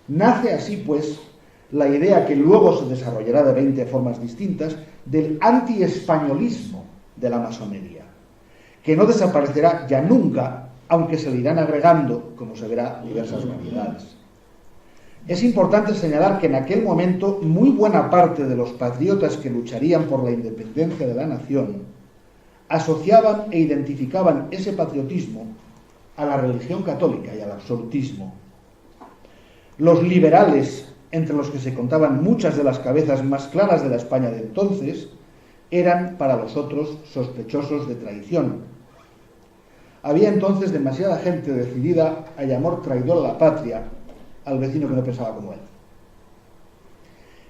Nace así, pues, la idea, que luego se desarrollará de 20 formas distintas, del antiespañolismo de la masonería, que no desaparecerá ya nunca, aunque se le irán agregando, como se verá, diversas variedades. Es importante señalar que en aquel momento muy buena parte de los patriotas que lucharían por la independencia de la nación asociaban e identificaban ese patriotismo a la religión católica y al absolutismo. Los liberales, entre los que se contaban muchas de las cabezas más claras de la España de entonces, eran para los otros sospechosos de traición. Había entonces demasiada gente decidida a llamar traidor a la patria al vecino que no pensaba como él.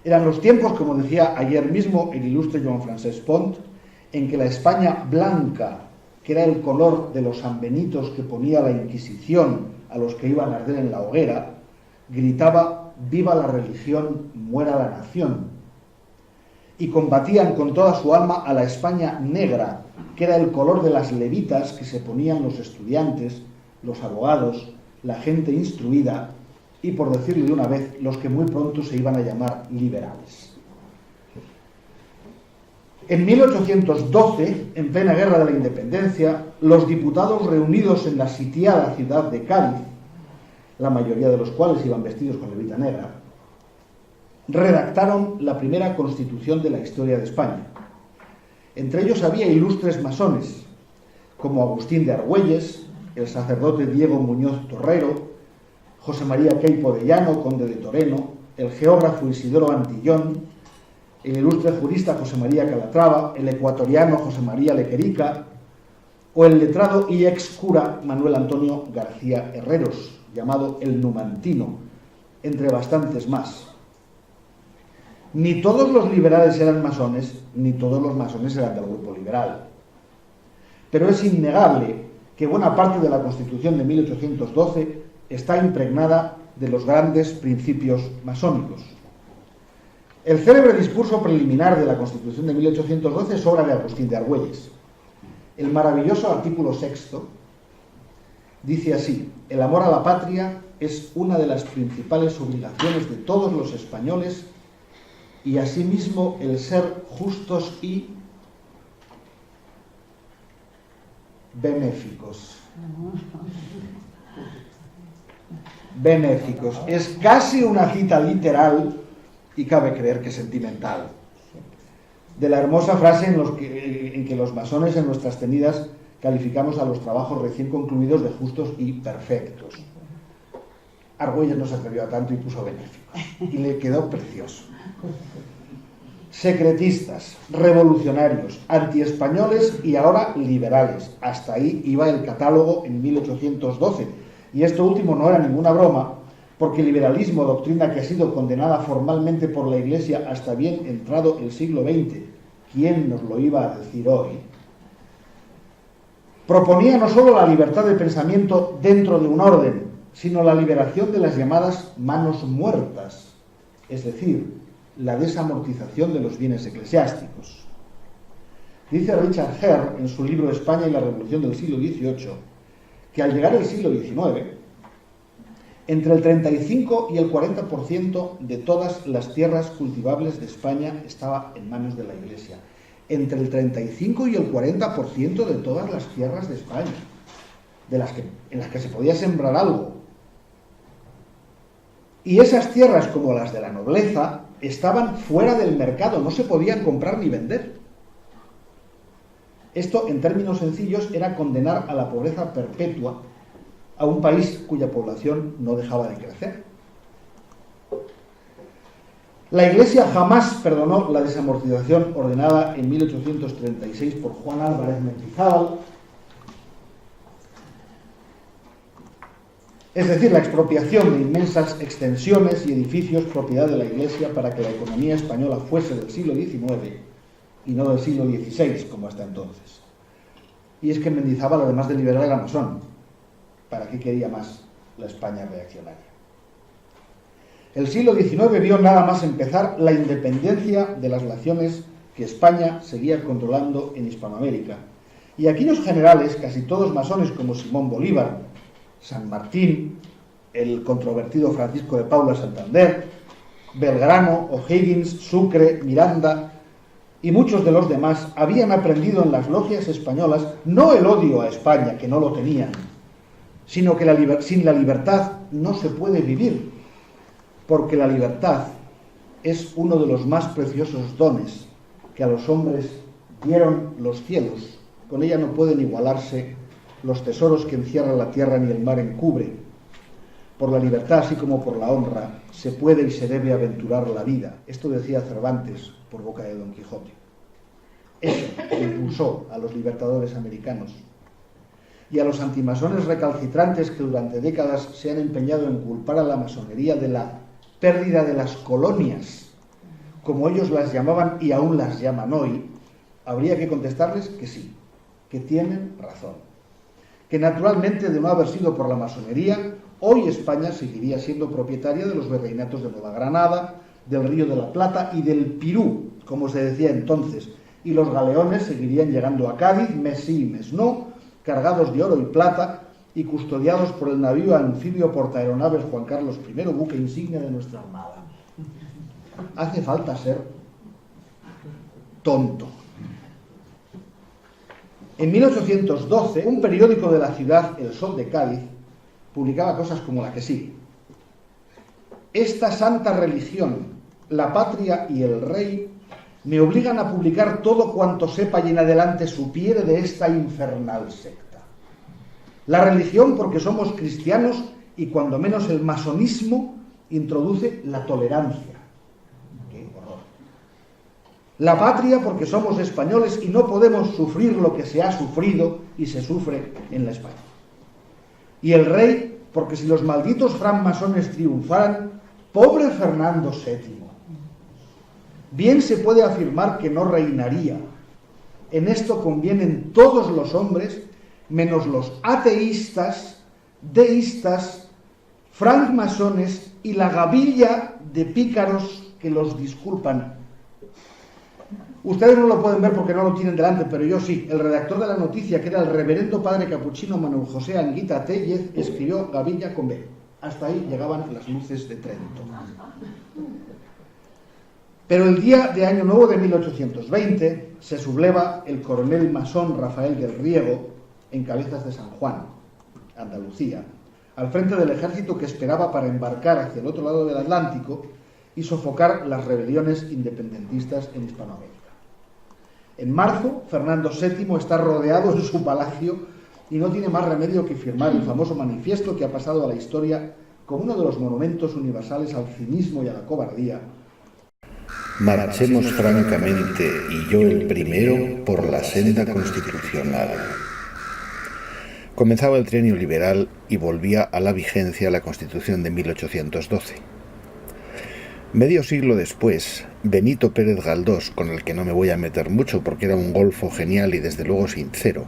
Eran los tiempos, como decía ayer mismo el ilustre Joan Francesc Pont, en que la España blanca, que era el color de los sanbenitos que ponía la Inquisición a los que iban a arder en la hoguera, gritaba: «Viva la religión, muera la nación», y combatían con toda su alma a la España negra, que era el color de las levitas que se ponían los estudiantes, los abogados, la gente instruida y, por decirlo de una vez, los que muy pronto se iban a llamar liberales. En 1812, en plena Guerra de la Independencia, los diputados reunidos en la sitiada ciudad de Cádiz, la mayoría de los cuales iban vestidos con levita negra, redactaron la primera constitución de la historia de España. Entre ellos había ilustres masones, como Agustín de Argüelles, el sacerdote Diego Muñoz Torrero, José María Queipo de Llano, conde de Toreno, el geógrafo Isidoro Antillón, el ilustre jurista José María Calatrava, el ecuatoriano José María Lequerica, o el letrado y ex cura Manuel Antonio García Herreros, llamado el Numantino, entre bastantes más. Ni todos los liberales eran masones, ni todos los masones eran del grupo liberal. Pero es innegable que buena parte de la Constitución de 1812 está impregnada de los grandes principios masónicos. El célebre discurso preliminar de la Constitución de 1812 es obra de Agustín de Argüelles. El maravilloso artículo 6 dice así: el amor a la patria es una de las principales obligaciones de todos los españoles y asimismo el ser justos y benéficos. Benéficos. Es casi una cita literal y cabe creer que sentimental, de la hermosa frase en que los masones en nuestras tenidas calificamos a los trabajos recién concluidos de justos y perfectos. Argüelles no se atrevió a tanto y puso benéficos, y le quedó precioso. Secretistas, revolucionarios, antiespañoles y ahora liberales. Hasta ahí iba el catálogo en 1812. Y esto último no era ninguna broma, porque el liberalismo, doctrina que ha sido condenada formalmente por la Iglesia hasta bien entrado el siglo XX, ¿quién nos lo iba a decir hoy?, proponía no solo la libertad de pensamiento dentro de un orden, sino la liberación de las llamadas manos muertas, es decir, la desamortización de los bienes eclesiásticos. Dice Richard Hare en su libro España y la Revolución del siglo XVIII que al llegar el siglo XIX, entre el 35 y el 40% de todas las tierras cultivables de España estaba en manos de la Iglesia. Entre el 35 y el 40% de todas las tierras de España, en las que se podía sembrar algo. Y esas tierras, como las de la nobleza, estaban fuera del mercado, no se podían comprar ni vender. Esto, en términos sencillos, era condenar a la pobreza perpetua a un país cuya población no dejaba de crecer. La Iglesia jamás perdonó la desamortización ordenada en 1836 por Juan Álvarez Mendizábal, es decir, la expropiación de inmensas extensiones y edificios propiedad de la Iglesia para que la economía española fuese del siglo XIX y no del siglo XVI, como hasta entonces. Y es que Mendizábal, además de liberal, era masón. ¿Para qué quería más la España reaccionaria? El siglo XIX vio nada más empezar la independencia de las naciones que España seguía controlando en Hispanoamérica. Y aquellos generales, casi todos masones como Simón Bolívar, San Martín, el controvertido Francisco de Paula Santander, Belgrano, O'Higgins, Sucre, Miranda y muchos de los demás habían aprendido en las logias españolas no el odio a España, que no lo tenían, sino que sin la libertad no se puede vivir, porque la libertad es uno de los más preciosos dones que a los hombres dieron los cielos. Con ella no pueden igualarse los tesoros que encierra la tierra ni el mar encubre. Por la libertad, así como por la honra, se puede y se debe aventurar la vida. Esto decía Cervantes por boca de Don Quijote. Eso impulsó a los libertadores americanos. Y a los antimasones recalcitrantes que durante décadas se han empeñado en culpar a la masonería de la pérdida de las colonias, como ellos las llamaban y aún las llaman hoy, habría que contestarles que sí, que tienen razón. Que naturalmente, de no haber sido por la masonería, hoy España seguiría siendo propietaria de los virreinatos de Nueva Granada, del Río de la Plata y del Pirú, como se decía entonces, y los galeones seguirían llegando a Cádiz, mes sí y mes no, cargados de oro y plata y custodiados por el navío anfibio portaaeronaves Juan Carlos I, buque insignia de nuestra armada. Hace falta ser tonto En 1812, un periódico de la ciudad, El Sol de Cádiz, publicaba cosas como la que sigue: esta santa religión, la patria y el rey, me obligan a publicar todo cuanto sepa y en adelante supiere de esta infernal secta. La religión porque somos cristianos y cuando menos el masonismo introduce la tolerancia. ¡Qué horror! La patria porque somos españoles y no podemos sufrir lo que se ha sufrido y se sufre en la España. Y el rey porque si los malditos francmasones triunfaran, pobre Fernando VII. Bien se puede afirmar que no reinaría. En esto convienen todos los hombres, menos los ateístas, deístas, francmasones y la gavilla de pícaros que los disculpan. Ustedes no lo pueden ver porque no lo tienen delante, pero yo sí. El redactor de la noticia, que era el reverendo padre capuchino Manuel José Anguita Tellez, escribió gavilla con B. Hasta ahí llegaban las luces de Trento. Pero el día de Año Nuevo de 1820 se subleva el coronel masón Rafael del Riego en Cabezas de San Juan, Andalucía, al frente del ejército que esperaba para embarcar hacia el otro lado del Atlántico y sofocar las rebeliones independentistas en Hispanoamérica. En marzo, Fernando VII está rodeado en su palacio y no tiene más remedio que firmar el famoso manifiesto que ha pasado a la historia como uno de los monumentos universales al cinismo y a la cobardía. Marchemos francamente, y yo el primero, por la senda constitucional. Comenzaba el trienio liberal y volvía a la vigencia la Constitución de 1812. Medio siglo después, Benito Pérez Galdós, con el que no me voy a meter mucho porque era un golfo genial y desde luego sincero,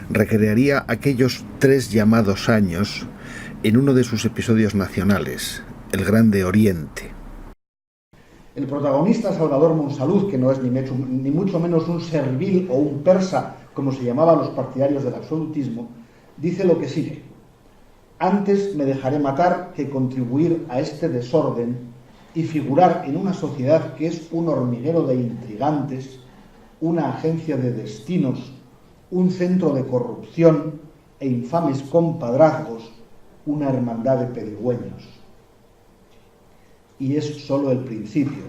recrearía aquellos 3 llamados años en uno de sus episodios nacionales, El Grande Oriente. El protagonista, Salvador Monsalud, que no es ni mucho menos un servil o un persa, como se llamaban los partidarios del absolutismo, dice lo que sigue: antes me dejaré matar que contribuir a este desorden y figurar en una sociedad que es un hormiguero de intrigantes, una agencia de destinos, un centro de corrupción e infames compadrazgos, una hermandad de pedigüeños. Y es solo el principio.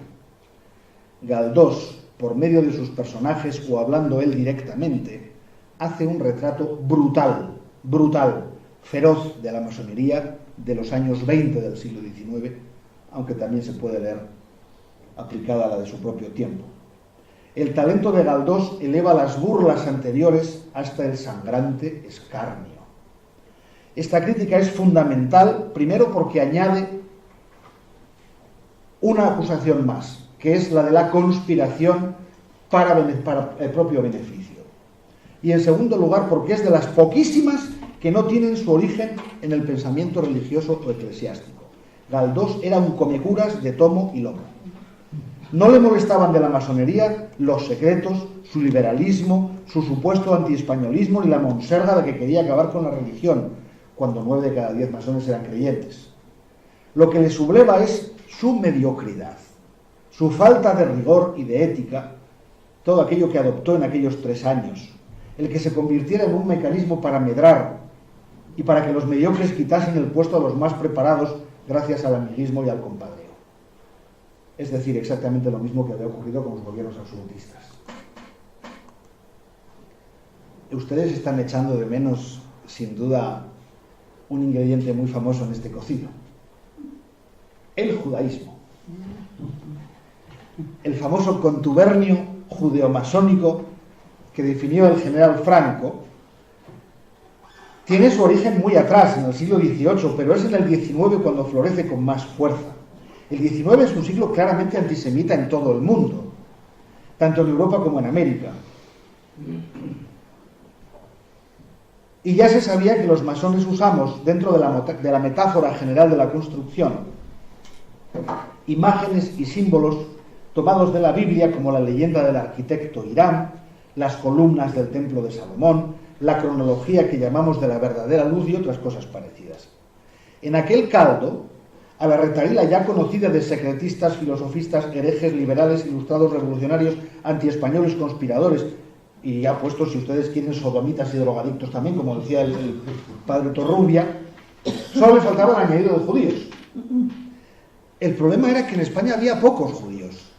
Galdós, por medio de sus personajes o hablando él directamente, hace un retrato brutal, feroz de la masonería de los años 20 del siglo XIX, aunque también se puede leer aplicada a la de su propio tiempo. El talento de Galdós eleva las burlas anteriores hasta el sangrante escarnio. Esta crítica es fundamental, primero porque añade una acusación más, que es la de la conspiración para el propio beneficio. Y en segundo lugar, porque es de las poquísimas que no tienen su origen en el pensamiento religioso o eclesiástico. Galdós era un comecuras de tomo y lomo. No le molestaban de la masonería los secretos, su liberalismo, su supuesto antiespañolismo ni la monserga de que quería acabar con la religión, cuando 9 de cada 10 masones eran creyentes. Lo que le subleva es su mediocridad, su falta de rigor y de ética, todo aquello que adoptó en aquellos 3 años, el que se convirtiera en un mecanismo para medrar y para que los mediocres quitasen el puesto a los más preparados gracias al amiguismo y al compadreo. Es decir, exactamente lo mismo que había ocurrido con los gobiernos absolutistas. Ustedes están echando de menos, sin duda, un ingrediente muy famoso en este cocido: el judaísmo. El famoso contubernio judeomasónico que definió el general Franco tiene su origen muy atrás, en el siglo XVIII, pero es en el XIX cuando florece con más fuerza. El XIX es un siglo claramente antisemita en todo el mundo, tanto en Europa como en América. Y ya se sabía que los masones usamos, dentro de la metáfora general de la construcción, imágenes y símbolos tomados de la Biblia, como la leyenda del arquitecto Hiram, las columnas del templo de Salomón, la cronología que llamamos de la verdadera luz y otras cosas parecidas. En aquel caldo, a la retahíla ya conocida de secretistas, filosofistas, herejes, liberales, ilustrados, revolucionarios, antiespañoles, conspiradores y ya puesto, si ustedes quieren, sodomitas y drogadictos también, como decía el padre Torrubia, solo le faltaba el añadido de judíos. El problema era que en España había pocos judíos.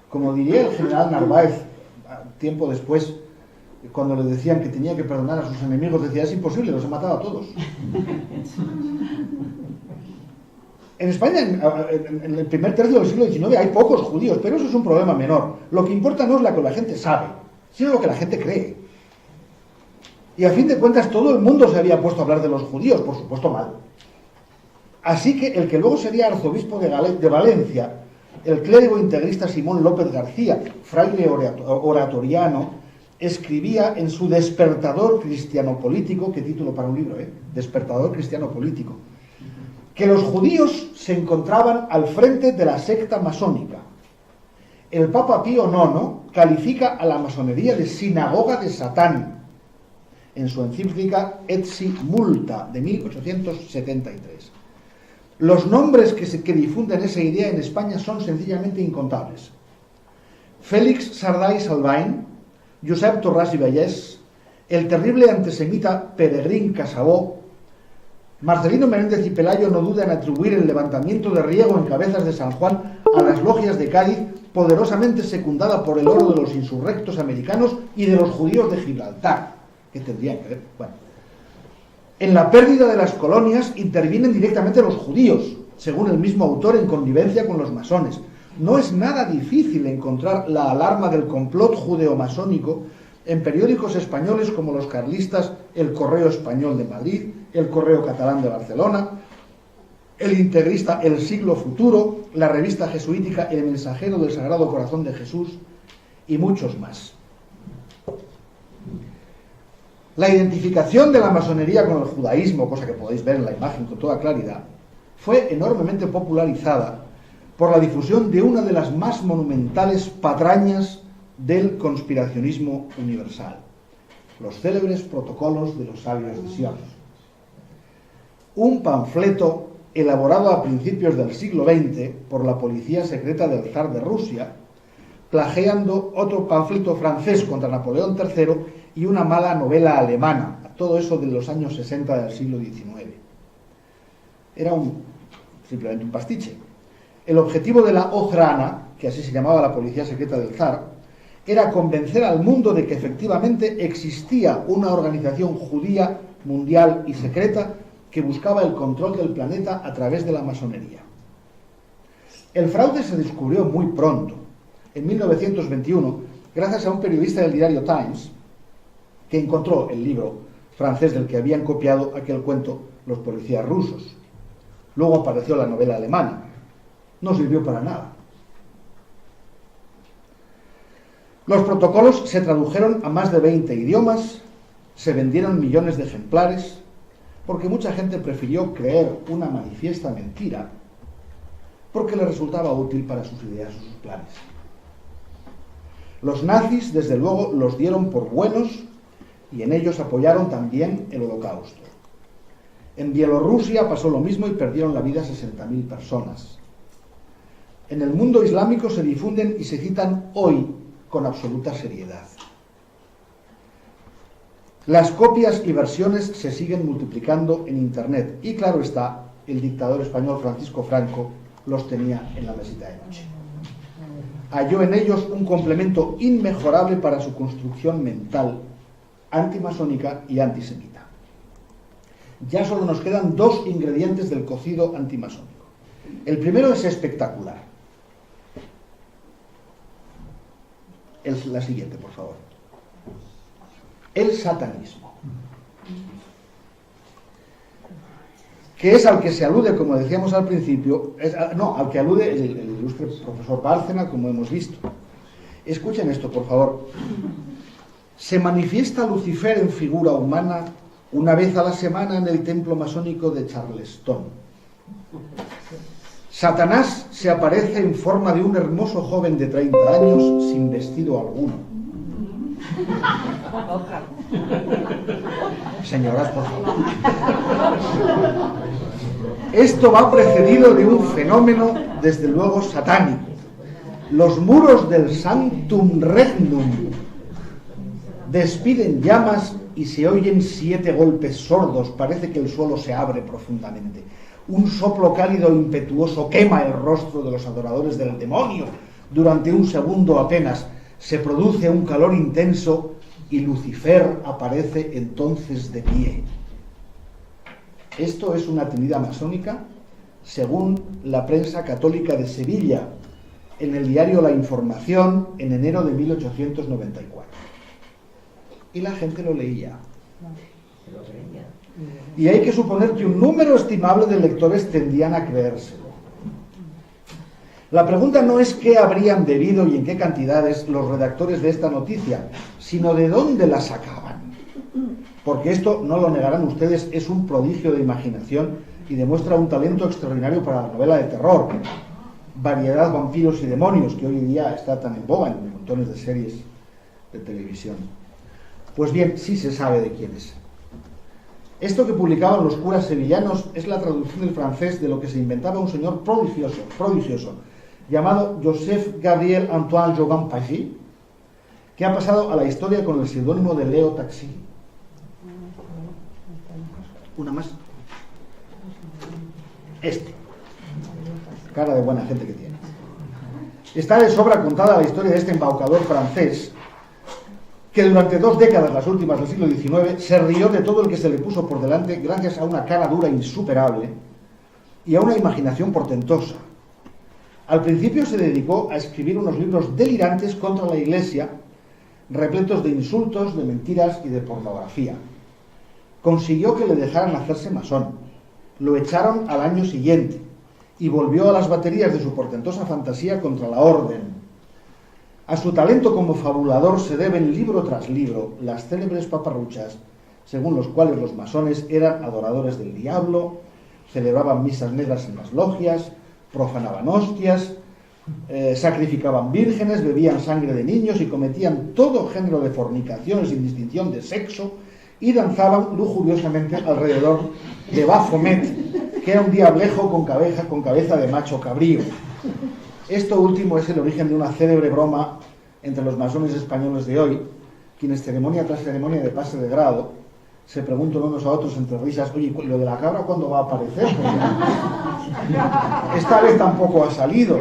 Como diría el general Narváez, tiempo después, cuando le decían que tenía que perdonar a sus enemigos, decía, es imposible, los he matado a todos. En España, en el primer tercio del siglo XIX, hay pocos judíos, pero eso es un problema menor. Lo que importa no es lo que la gente sabe, sino lo que la gente cree. Y a fin de cuentas, todo el mundo se había puesto a hablar de los judíos, por supuesto mal. Así que el que luego sería arzobispo de Valencia, el clérigo integrista Simón López García, fraile oratoriano, escribía en su Despertador Cristiano Político, qué título para un libro, Despertador Cristiano Político, que los judíos se encontraban al frente de la secta masónica. El Papa Pío IX califica a la masonería de sinagoga de Satán en su encíclica Etsi Multa de 1873. Los nombres que difunden esa idea en España son sencillamente incontables. Félix Sardá y Salvain, Josep Torrás i Vallès, el terrible antisemita Peregrín Casabó, Marcelino Menéndez y Pelayo no dudan en atribuir el levantamiento de Riego en Cabezas de San Juan a las logias de Cádiz, poderosamente secundada por el oro de los insurrectos americanos y de los judíos de Gibraltar. ¿Qué tendrían que ver? Bueno. En la pérdida de las colonias intervienen directamente los judíos, según el mismo autor, en connivencia con los masones. No es nada difícil encontrar la alarma del complot judeo-masónico en periódicos españoles como los carlistas El Correo Español de Madrid, El Correo Catalán de Barcelona, el integrista El Siglo Futuro, la revista jesuítica El Mensajero del Sagrado Corazón de Jesús y muchos más. La identificación de la masonería con el judaísmo, cosa que podéis ver en la imagen con toda claridad, fue enormemente popularizada por la difusión de una de las más monumentales patrañas del conspiracionismo universal, los célebres protocolos de los sabios de Sion. Un panfleto elaborado a principios del siglo XX por la policía secreta del zar de Rusia, plagiando otro panfleto francés contra Napoleón III y una mala novela alemana, todo eso de los años 60 del siglo XIX. Era simplemente un pastiche. El objetivo de la Ochrana, que así se llamaba la policía secreta del zar, era convencer al mundo de que efectivamente existía una organización judía mundial y secreta que buscaba el control del planeta a través de la masonería. El fraude se descubrió muy pronto, en 1921, gracias a un periodista del diario Times, que encontró el libro francés del que habían copiado aquel cuento los policías rusos. Luego apareció la novela alemana. No sirvió para nada. Los protocolos se tradujeron a más de 20 idiomas, se vendieron millones de ejemplares, porque mucha gente prefirió creer una manifiesta mentira, porque le resultaba útil para sus ideas o sus planes. Los nazis, desde luego, los dieron por buenos y en ellos apoyaron también el Holocausto. En Bielorrusia pasó lo mismo y perdieron la vida 60.000 personas. En el mundo islámico se difunden y se citan hoy con absoluta seriedad. Las copias y versiones se siguen multiplicando en Internet y, claro está, el dictador español Francisco Franco los tenía en la mesita de noche. Halló en ellos un complemento inmejorable para su construcción mental antimasónica y antisemita. Ya solo nos quedan dos ingredientes del cocido antimasónico. El primero es espectacular. La siguiente, por favor. El satanismo. Que es al que se alude, como decíamos al principio, al que alude el ilustre profesor Bárcena, como hemos visto. Escuchen esto, por favor. Se manifiesta Lucifer en figura humana una vez a la semana en el templo masónico de Charleston. Satanás se aparece en forma de un hermoso joven de 30 años sin vestido alguno. Señoras, por favor. Esto va precedido de un fenómeno, desde luego, satánico. Los muros del Sanctum Regnum Despiden llamas y se oyen 7 golpes sordos. Parece que el suelo se abre profundamente. Un soplo cálido e impetuoso quema el rostro de los adoradores del demonio. Durante un segundo apenas se produce un calor intenso y Lucifer aparece entonces de pie. Esto es una tenida masónica según la prensa católica de Sevilla, en el diario La Información, en enero de 1894. Y la gente lo leía. Y hay que suponer que un número estimable de lectores tendían a creérselo. La pregunta no es qué habrían debido y en qué cantidades los redactores de esta noticia, sino de dónde la sacaban. Porque esto, no lo negarán ustedes, es un prodigio de imaginación y demuestra un talento extraordinario para la novela de terror. Variedad, vampiros y demonios, que hoy en día está tan en boga en montones de series de televisión. Pues bien, sí se sabe de quién es. Esto que publicaban los curas sevillanos es la traducción del francés de lo que se inventaba un señor prodigioso, llamado Joseph Gabriel Antoine Jogan Pagy, que ha pasado a la historia con el seudónimo de Leo Taxil. Una más. Cara de buena gente que tiene. Está de sobra contada la historia de este embaucador francés que durante 2 décadas, las últimas del siglo XIX, se rió de todo el que se le puso por delante gracias a una cara dura insuperable y a una imaginación portentosa. Al principio se dedicó a escribir unos libros delirantes contra la Iglesia, repletos de insultos, de mentiras y de pornografía. Consiguió que le dejaran hacerse masón. Lo echaron al año siguiente y volvió a las baterías de su portentosa fantasía contra la orden. A su talento como fabulador se deben libro tras libro las célebres paparruchas, según los cuales los masones eran adoradores del diablo, celebraban misas negras en las logias, profanaban hostias, sacrificaban vírgenes, bebían sangre de niños y cometían todo género de fornicaciones sin distinción de sexo y danzaban lujuriosamente alrededor de Baphomet, que era un diablejo con cabeza de macho cabrío. Esto último es el origen de una célebre broma entre los masones españoles de hoy, quienes ceremonia tras ceremonia de pase de grado se preguntan unos a otros entre risas: oye, ¿lo de la cabra cuándo va a aparecer? Porque esta vez tampoco ha salido.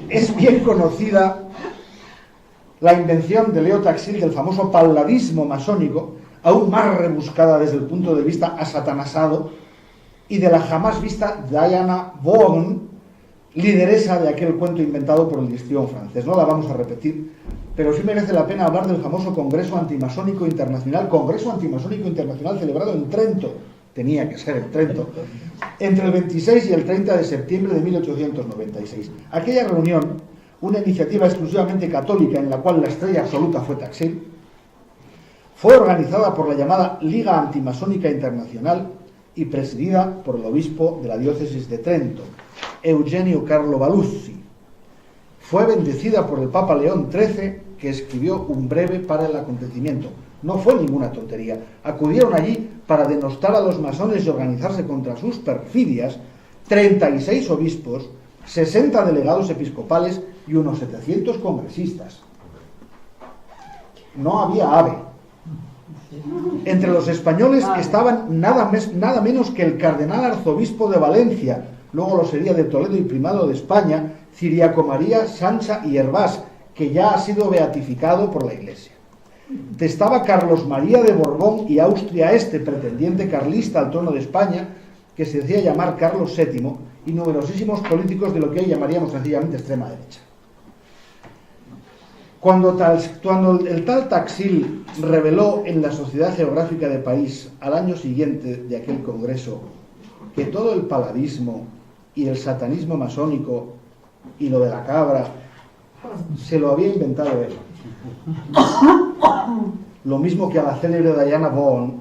Es bien conocida la invención de Leo Taxil del famoso palladismo masónico, aún más rebuscada desde el punto de vista asatanasado, y de la jamás vista Diana Vaughan, lideresa de aquel cuento inventado por el histrión francés. No la vamos a repetir, pero sí merece la pena hablar del famoso Congreso Antimasónico Internacional, celebrado en Trento, tenía que ser en Trento, entre el 26 y el 30 de septiembre de 1896. Aquella reunión, una iniciativa exclusivamente católica en la cual la estrella absoluta fue Taxil, fue organizada por la llamada Liga Antimasónica Internacional y presidida por el obispo de la diócesis de Trento, Eugenio Carlo Baluzzi. Fue bendecida por el Papa León XIII, que escribió un breve para el acontecimiento. No fue ninguna tontería. Acudieron allí para denostar a los masones y organizarse contra sus perfidias 36 obispos, 60 delegados episcopales y unos 700 congresistas. No había ave. Entre los españoles estaban nada menos que el cardenal arzobispo de Valencia, luego lo sería de Toledo y primado de España, Ciriaco María Sancha y Hervás, que ya ha sido beatificado por la Iglesia. Estaba Carlos María de Borbón y Austria Este, pretendiente carlista al trono de España, que se decía llamar Carlos VII, y numerosísimos políticos de lo que hoy llamaríamos sencillamente extrema derecha. Cuando el tal Taxil reveló en la Sociedad Geográfica de París al año siguiente de aquel congreso que todo el palladismo y el satanismo masónico y lo de la cabra se lo había inventado él, lo mismo que a la célebre Diana Vaughan,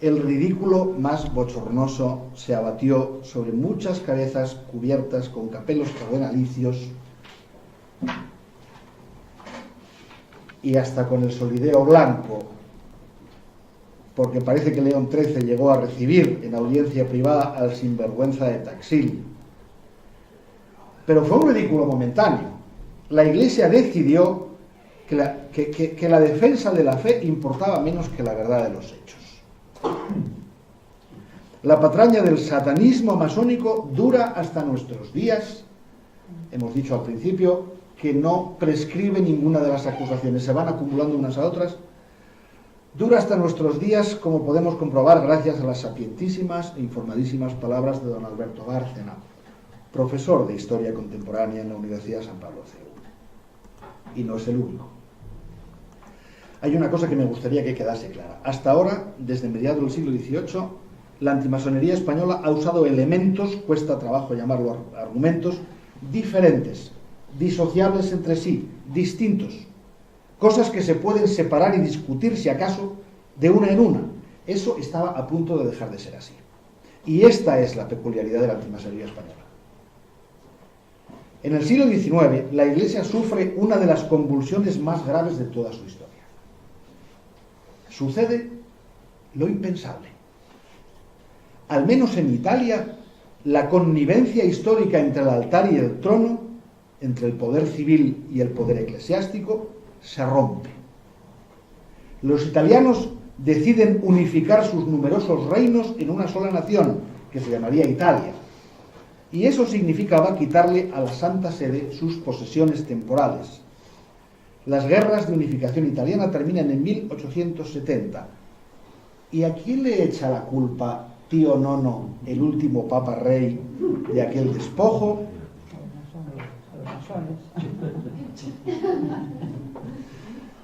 el ridículo más bochornoso se abatió sobre muchas cabezas cubiertas con capelos cardenalicios y hasta con el solideo blanco, porque parece que León XIII llegó a recibir en audiencia privada al sinvergüenza de Taxil. Pero fue un ridículo momentáneo. La Iglesia decidió que la defensa de la fe importaba menos que la verdad de los hechos. La patraña del satanismo masónico dura hasta nuestros días. Hemos dicho al principio que no prescribe ninguna de las acusaciones, se van acumulando unas a otras. Dura hasta nuestros días, como podemos comprobar gracias a las sapientísimas e informadísimas palabras de don Alberto Bárcena, profesor de Historia Contemporánea en la Universidad de San Pablo CEU. Y no es el único. Hay una cosa que me gustaría que quedase clara. Hasta ahora, desde mediados del siglo XVIII, la antimasonería española ha usado elementos, cuesta trabajo llamarlo argumentos, diferentes, disociables entre sí, distintos. Cosas que se pueden separar y discutir, si acaso, de una en una. Eso estaba a punto de dejar de ser así. Y esta es la peculiaridad de la antimasonería española. En el siglo XIX, la Iglesia sufre una de las convulsiones más graves de toda su historia. Sucede lo impensable. Al menos en Italia, la connivencia histórica entre el altar y el trono, entre el poder civil y el poder eclesiástico, se rompe. Los italianos deciden unificar sus numerosos reinos en una sola nación, que se llamaría Italia. Y eso significaba quitarle a la Santa Sede sus posesiones temporales. Las guerras de unificación italiana terminan en 1870. ¿Y a quién le echa la culpa Pío IX, el último Papa Rey, de aquel despojo?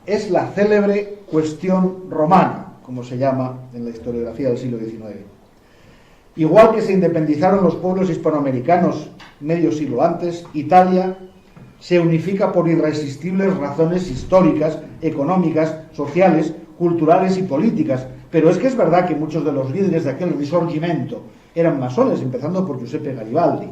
Es la célebre cuestión romana, como se llama en la historiografía del siglo XIX. Igual que se independizaron los pueblos hispanoamericanos medio siglo antes, Italia se unifica por irresistibles razones históricas, económicas, sociales, culturales y políticas. Pero es que es verdad que muchos de los líderes de aquel Risorgimento eran masones, empezando por Giuseppe Garibaldi.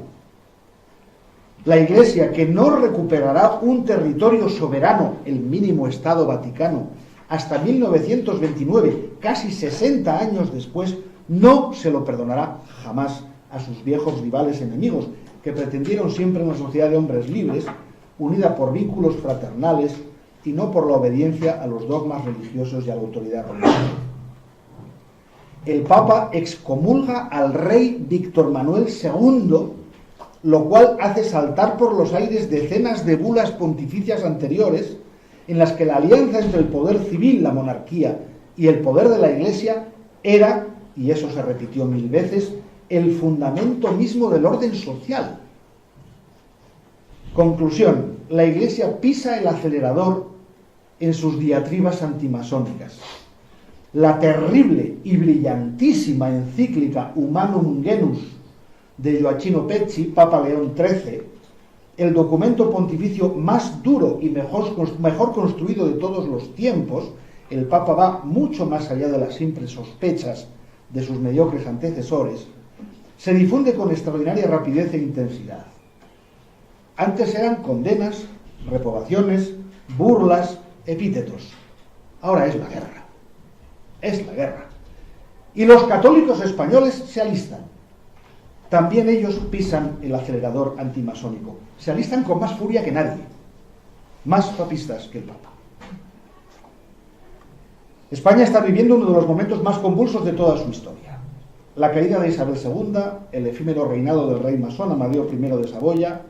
La Iglesia, que no recuperará un territorio soberano, el mínimo Estado Vaticano, hasta 1929, casi 60 años después, no se lo perdonará jamás a sus viejos rivales enemigos, que pretendieron siempre una sociedad de hombres libres, unida por vínculos fraternales y no por la obediencia a los dogmas religiosos y a la autoridad religiosa. El Papa excomulga al rey Víctor Manuel II, lo cual hace saltar por los aires decenas de bulas pontificias anteriores, en las que la alianza entre el poder civil, la monarquía, y el poder de la Iglesia era, y eso se repitió 1000 veces, el fundamento mismo del orden social. Conclusión: la Iglesia pisa el acelerador en sus diatribas antimasónicas. La terrible y brillantísima encíclica Humanum Genus de Gioacchino Pecci, Papa León XIII, el documento pontificio más duro y mejor construido de todos los tiempos, el Papa va mucho más allá de las simples sospechas de sus mediocres antecesores, se difunde con extraordinaria rapidez e intensidad. Antes eran condenas, reprobaciones, burlas, epítetos. Ahora es la guerra. Es la guerra. Y los católicos españoles se alistan. También ellos pisan el acelerador antimasónico. Se alistan con más furia que nadie. Más papistas que el Papa. España está viviendo uno de los momentos más convulsos de toda su historia. La caída de Isabel II, el efímero reinado del rey masón Amadeo I de Saboya,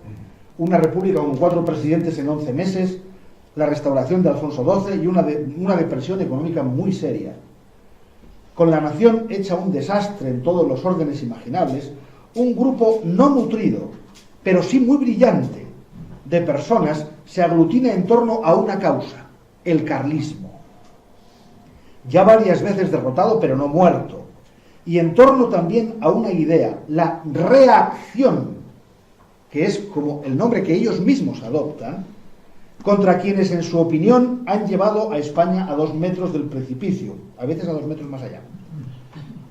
una república con 4 presidentes en 11 meses, la restauración de Alfonso XII y una depresión económica muy seria. Con la nación hecha un desastre en todos los órdenes imaginables, un grupo no nutrido, pero sí muy brillante, de personas se aglutina en torno a una causa: el carlismo. Ya varias veces derrotado, pero no muerto. Y en torno también a una idea: la reacción, que es como el nombre que ellos mismos adoptan, contra quienes en su opinión han llevado a España a 2 metros del precipicio, a veces a 2 metros más allá.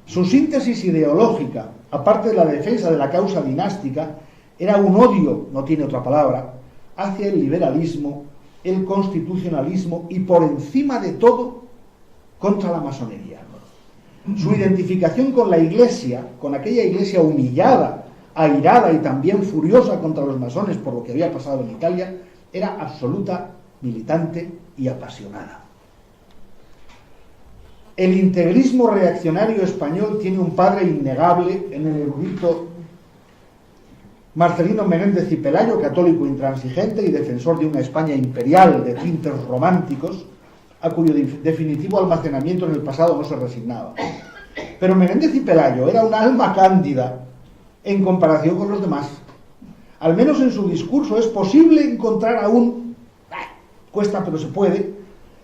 Su síntesis ideológica, aparte de la defensa de la causa dinástica, era un odio, no tiene otra palabra, hacia el liberalismo, el constitucionalismo y, por encima de todo, contra la masonería. Su identificación con la Iglesia, con aquella Iglesia humillada, airada y también furiosa contra los masones por lo que había pasado en Italia, era absoluta, militante y apasionada. El integrismo reaccionario español tiene un padre innegable en el erudito Marcelino Menéndez y Pelayo, católico intransigente y defensor de una España imperial de tintes románticos, a cuyo definitivo almacenamiento en el pasado no se resignaba. Pero Menéndez y Pelayo era un alma cándida en comparación con los demás. Al menos en su discurso es posible encontrar aún, cuesta pero se puede,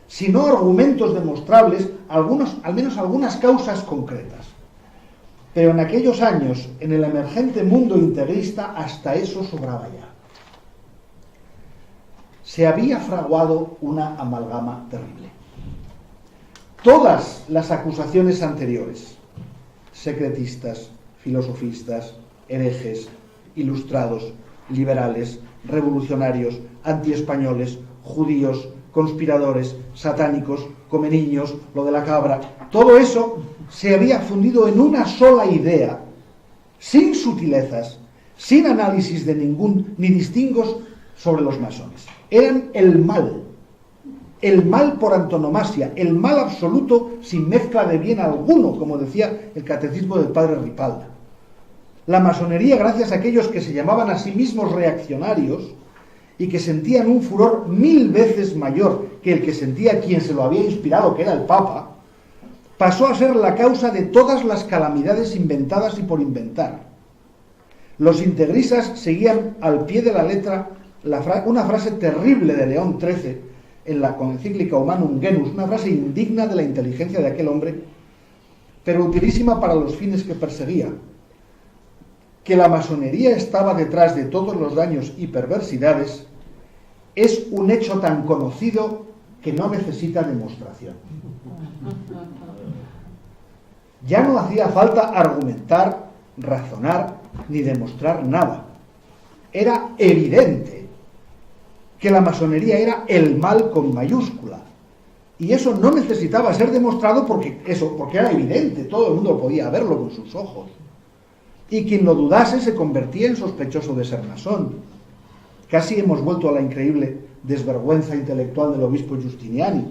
si no argumentos demostrables, al menos algunas causas concretas. Pero en aquellos años, en el emergente mundo integrista, hasta eso sobraba ya. Se había fraguado una amalgama terrible. Todas las acusaciones anteriores, secretistas, filosofistas, herejes, ilustrados, liberales, revolucionarios, antiespañoles, judíos, conspiradores, satánicos, comeniños, lo de la cabra, todo eso se había fundido en una sola idea, sin sutilezas, sin análisis de ni distingos sobre los masones. Eran el mal por antonomasia, el mal absoluto sin mezcla de bien alguno, como decía el catecismo del padre Ripalda. La masonería, gracias a aquellos que se llamaban a sí mismos reaccionarios y que sentían un furor 1000 veces mayor que el que sentía quien se lo había inspirado, que era el Papa, pasó a ser la causa de todas las calamidades inventadas y por inventar. Los integristas seguían al pie de la letra una frase terrible de León XIII en la encíclica Humanum Genus, una frase indigna de la inteligencia de aquel hombre, pero utilísima para los fines que perseguía: que la masonería estaba detrás de todos los daños y perversidades es un hecho tan conocido que no necesita demostración. Ya no hacía falta argumentar, razonar ni demostrar nada. Era evidente que la masonería era el mal con mayúscula. Y eso no necesitaba ser demostrado porque era evidente, todo el mundo podía verlo con sus ojos. Y quien lo dudase se convertía en sospechoso de ser masón. Casi hemos vuelto a la increíble desvergüenza intelectual del obispo Giustiniani.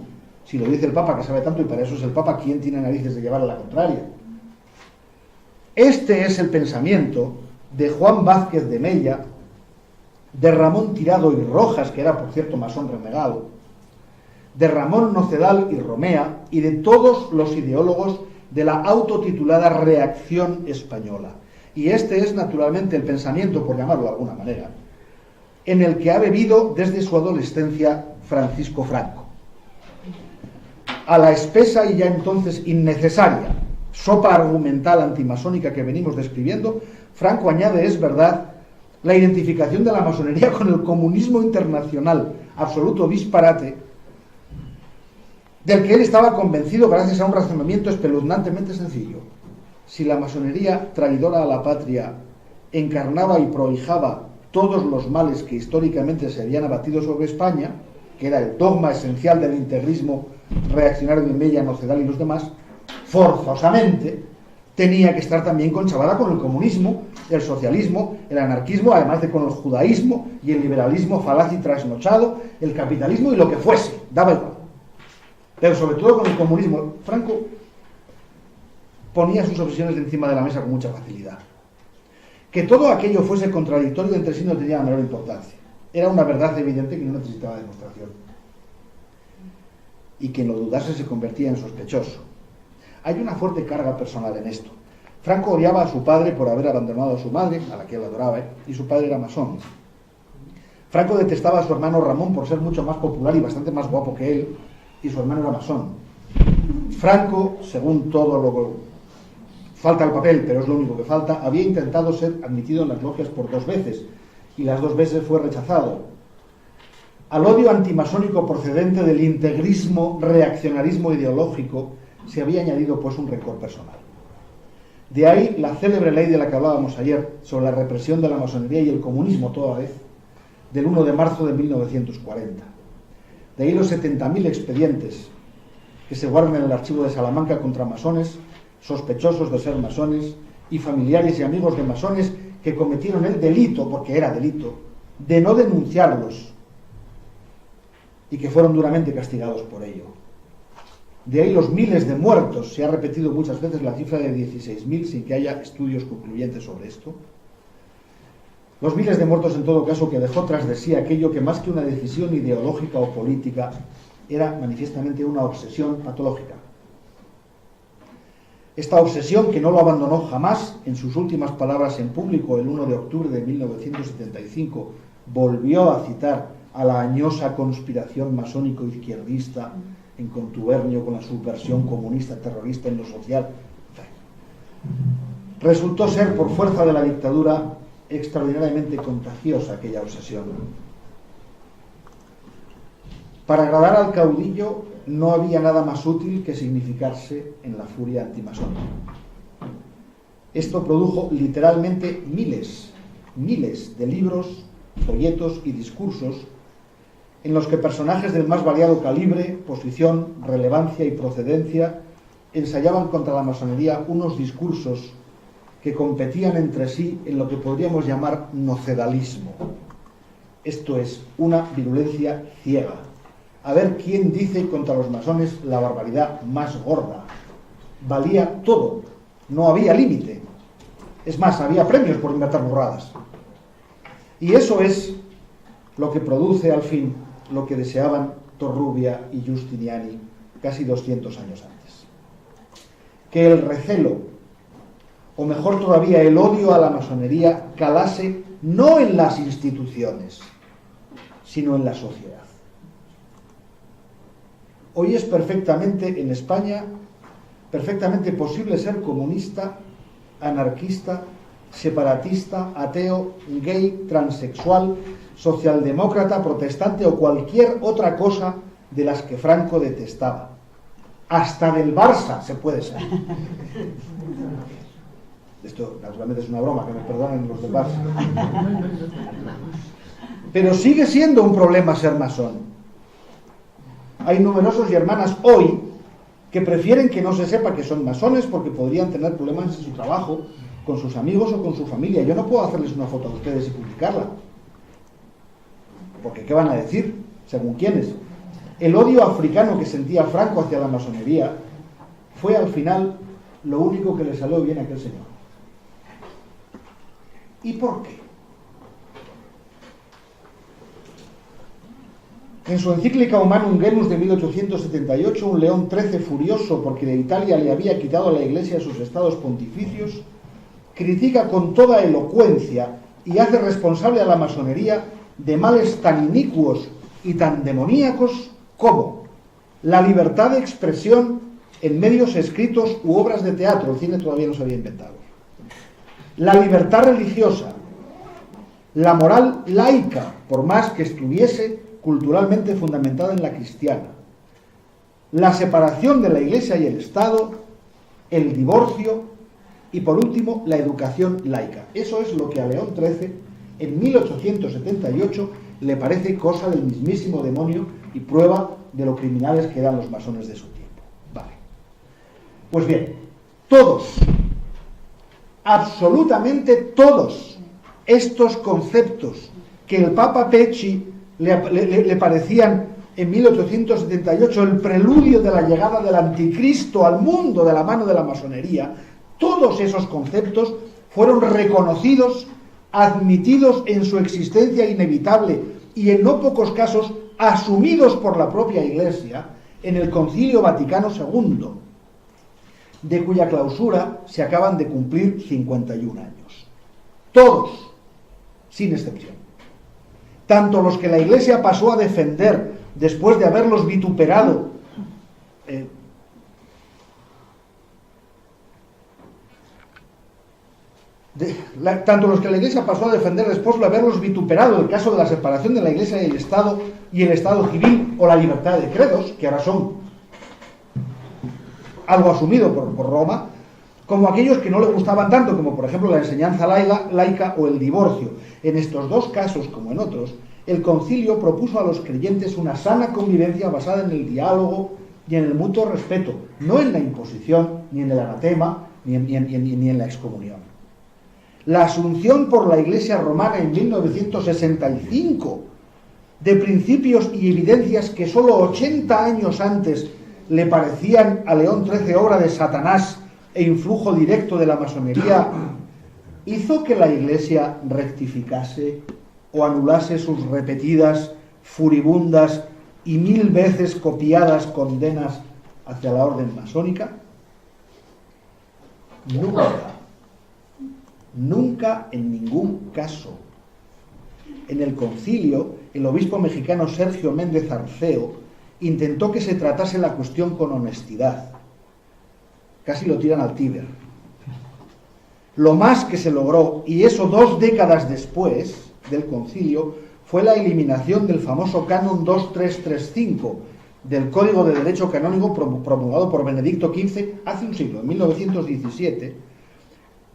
Si lo dice el Papa, que sabe tanto, y para eso es el Papa, ¿quién tiene narices de llevar a la contraria? Este es el pensamiento de Juan Vázquez de Mella, de Ramón Tirado y Rojas, que era, por cierto, masón renegado, de Ramón Nocedal y Romea, y de todos los ideólogos de la autotitulada reacción española. Y este es, naturalmente, el pensamiento, por llamarlo de alguna manera, en el que ha bebido desde su adolescencia Francisco Franco. A la espesa y ya entonces innecesaria sopa argumental antimasónica que venimos describiendo, Franco añade, es verdad, la identificación de la masonería con el comunismo internacional, absoluto disparate, del que él estaba convencido gracias a un razonamiento espeluznantemente sencillo. Si la masonería, traidora a la patria, encarnaba y prohijaba todos los males que históricamente se habían abatido sobre España, que era el dogma esencial del integrismo reaccionario de Mella, Nocedal y los demás, forzosamente tenía que estar también conchavada con el comunismo, el socialismo, el anarquismo, además de con el judaísmo y el liberalismo falaz y trasnochado, el capitalismo y lo que fuese, daba igual. Pero sobre todo con el comunismo. Franco ponía sus obsesiones encima de la mesa con mucha facilidad. Que todo aquello fuese contradictorio entre sí no tenía la menor importancia. Era una verdad evidente que no necesitaba demostración. Y quien lo dudase se convertía en sospechoso. Hay una fuerte carga personal en esto. Franco odiaba a su padre por haber abandonado a su madre, a la que él adoraba, y su padre era masón. Franco detestaba a su hermano Ramón por ser mucho más popular y bastante más guapo que él, y su hermano era masón. Franco, según todo lo... Falta el papel, pero es lo único que falta, había intentado ser admitido en las logias por 2 veces, y las 2 veces fue rechazado. Al odio antimasónico procedente del integrismo, reaccionarismo ideológico, se había añadido pues un rencor personal. De ahí la célebre ley de la que hablábamos ayer, sobre la represión de la masonería y el comunismo toda vez, del 1 de marzo de 1940. De ahí los 70.000 expedientes que se guardan en el archivo de Salamanca contra masones, sospechosos de ser masones, y familiares y amigos de masones que cometieron el delito, porque era delito, de no denunciarlos y que fueron duramente castigados por ello. De ahí los miles de muertos. Se ha repetido muchas veces la cifra de 16.000 sin que haya estudios concluyentes sobre esto. Los miles de muertos, en todo caso, que dejó tras de sí aquello que, más que una decisión ideológica o política, era manifiestamente una obsesión patológica. Esta obsesión, que no lo abandonó jamás, en sus últimas palabras en público el 1 de octubre de 1975, volvió a citar a la añosa conspiración masónico-izquierdista en contubernio con la subversión comunista terrorista en lo social. Resultó ser, por fuerza de la dictadura, extraordinariamente contagiosa aquella obsesión. Para agradar al caudillo no había nada más útil que significarse en la furia antimasónica. Esto produjo literalmente miles de libros, folletos y discursos en los que personajes del más variado calibre, posición, relevancia y procedencia ensayaban contra la masonería unos discursos que competían entre sí en lo que podríamos llamar nocedalismo. Esto es, una virulencia ciega. A ver quién dice contra los masones la barbaridad más gorda. Valía todo, no había límite. Es más, había premios por inventar burradas. Y eso es lo que produce al fin lo que deseaban Torrubia y Giustiniani casi 200 años antes. Que el recelo, o mejor todavía el odio a la masonería, calase no en las instituciones, sino en la sociedad. Hoy es perfectamente, en España, perfectamente posible ser comunista, anarquista, separatista, ateo, gay, transexual, socialdemócrata, protestante o cualquier otra cosa de las que Franco detestaba. Hasta del Barça se puede ser. Esto naturalmente es una broma, que me perdonen los del Barça. Pero sigue siendo un problema ser masón. Hay numerosos y hermanas hoy que prefieren que no se sepa que son masones porque podrían tener problemas en su trabajo, con sus amigos o con su familia. Yo no puedo hacerles una foto a ustedes y publicarla. Porque ¿qué van a decir? ¿Según quiénes? El odio africano que sentía Franco hacia la masonería fue al final lo único que le salió bien a aquel señor. ¿Y por qué? En su encíclica Humanum Genus de 1878, un León XIII furioso porque de Italia le había quitado a la Iglesia sus estados pontificios, critica con toda elocuencia y hace responsable a la masonería de males tan inicuos y tan demoníacos como la libertad de expresión en medios escritos u obras de teatro, el cine todavía no se había inventado, la libertad religiosa, la moral laica, por más que estuviese culturalmente fundamentada en la cristiana, la separación de la Iglesia y el Estado, el divorcio y, por último, la educación laica. Eso es lo que a León XIII, en 1878, le parece cosa del mismísimo demonio y prueba de lo criminales que eran los masones de su tiempo. Vale. Pues bien, todos, absolutamente todos estos conceptos que el Papa Pecci le parecían en 1878 el preludio de la llegada del anticristo al mundo de la mano de la masonería, todos esos conceptos fueron reconocidos, admitidos en su existencia inevitable y en no pocos casos asumidos por la propia Iglesia en el Concilio Vaticano II, de cuya clausura se acaban de cumplir 51 años. Todos, sin excepción. Tanto los que la Iglesia pasó a defender después de haberlos vituperado, tanto los que la Iglesia pasó a defender después de haberlos vituperado, el caso de la separación de la Iglesia y el Estado civil, o la libertad de credos, que ahora son algo asumido por Roma, como aquellos que no le gustaban tanto, como por ejemplo la enseñanza laica o el divorcio. En estos dos casos, como en otros, el concilio propuso a los creyentes una sana convivencia basada en el diálogo y en el mutuo respeto, no en la imposición, ni en el anatema, ni en la excomunión. La asunción por la Iglesia romana en 1965 de principios y evidencias que solo 80 años antes le parecían a León XIII obra de Satanás e influjo directo de la masonería, hizo que la Iglesia rectificase o anulase sus repetidas, furibundas y 1000 veces copiadas condenas hacia la orden masónica? Nunca en ningún caso. En el concilio, el obispo mexicano Sergio Méndez Arceo intentó que se tratase la cuestión con honestidad. Casi lo tiran al Tíber. Lo más que se logró, y eso 2 décadas después del concilio, fue la eliminación del famoso Canon 2335 del Código de Derecho Canónico promulgado por Benedicto XV hace un siglo, en 1917,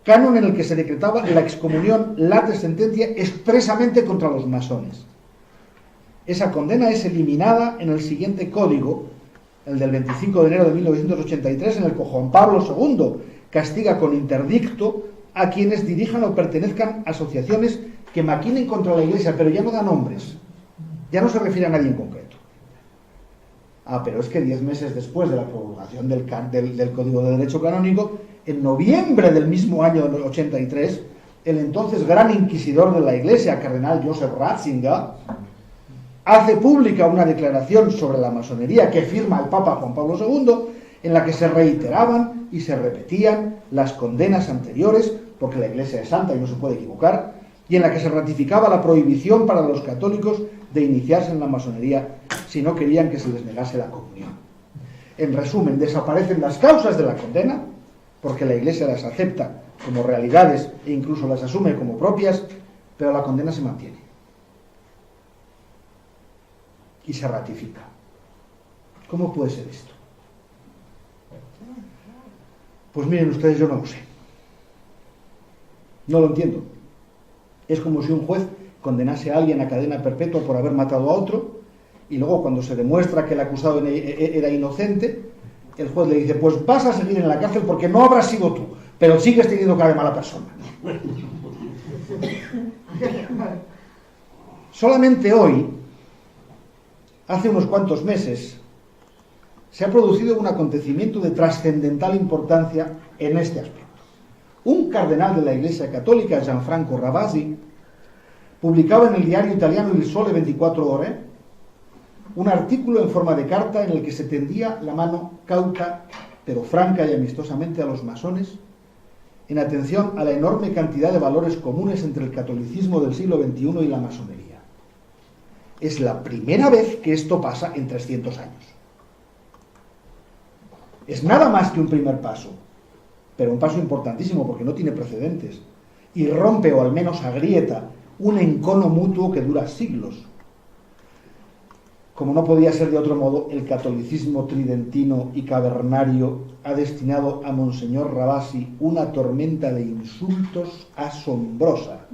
canon en el que se decretaba la excomunión late sentencia expresamente contra los masones. Esa condena es eliminada en el siguiente código, el del 25 de enero de 1983, en el que Juan Pablo II castiga con interdicto a quienes dirijan o pertenezcan a asociaciones que maquinen contra la Iglesia, pero ya no da nombres, ya no se refiere a nadie en concreto. Pero es que 10 meses después de la promulgación del Código de Derecho Canónico, en noviembre del mismo año del 83, el entonces gran inquisidor de la Iglesia, cardenal Joseph Ratzinger, hace pública una declaración sobre la masonería que firma el Papa Juan Pablo II, en la que se reiteraban y se repetían las condenas anteriores, porque la Iglesia es santa y no se puede equivocar, y en la que se ratificaba la prohibición para los católicos de iniciarse en la masonería si no querían que se les negase la comunión. En resumen, desaparecen las causas de la condena, porque la Iglesia las acepta como realidades e incluso las asume como propias, pero la condena se mantiene y se ratifica. ¿Cómo puede ser esto? Pues miren ustedes, yo no lo sé. No lo entiendo. Es como si un juez condenase a alguien a cadena perpetua por haber matado a otro, y luego cuando se demuestra que el acusado era inocente, el juez le dice, pues vas a seguir en la cárcel porque no habrás sido tú, pero sigues teniendo cara de mala persona. Solamente hoy, hace unos cuantos meses, se ha producido un acontecimiento de trascendental importancia en este aspecto. Un cardenal de la Iglesia Católica, Gianfranco Ravasi, publicaba en el diario italiano Il Sole 24 Ore un artículo en forma de carta en el que se tendía la mano cauta, pero franca y amistosamente a los masones, en atención a la enorme cantidad de valores comunes entre el catolicismo del siglo XXI y la masonería. Es la primera vez que esto pasa en 300 años. Es nada más que un primer paso, pero un paso importantísimo porque no tiene precedentes y rompe o al menos agrieta un encono mutuo que dura siglos. Como no podía ser de otro modo, el catolicismo tridentino y cavernario ha destinado a Monseñor Ravasi una tormenta de insultos asombrosa.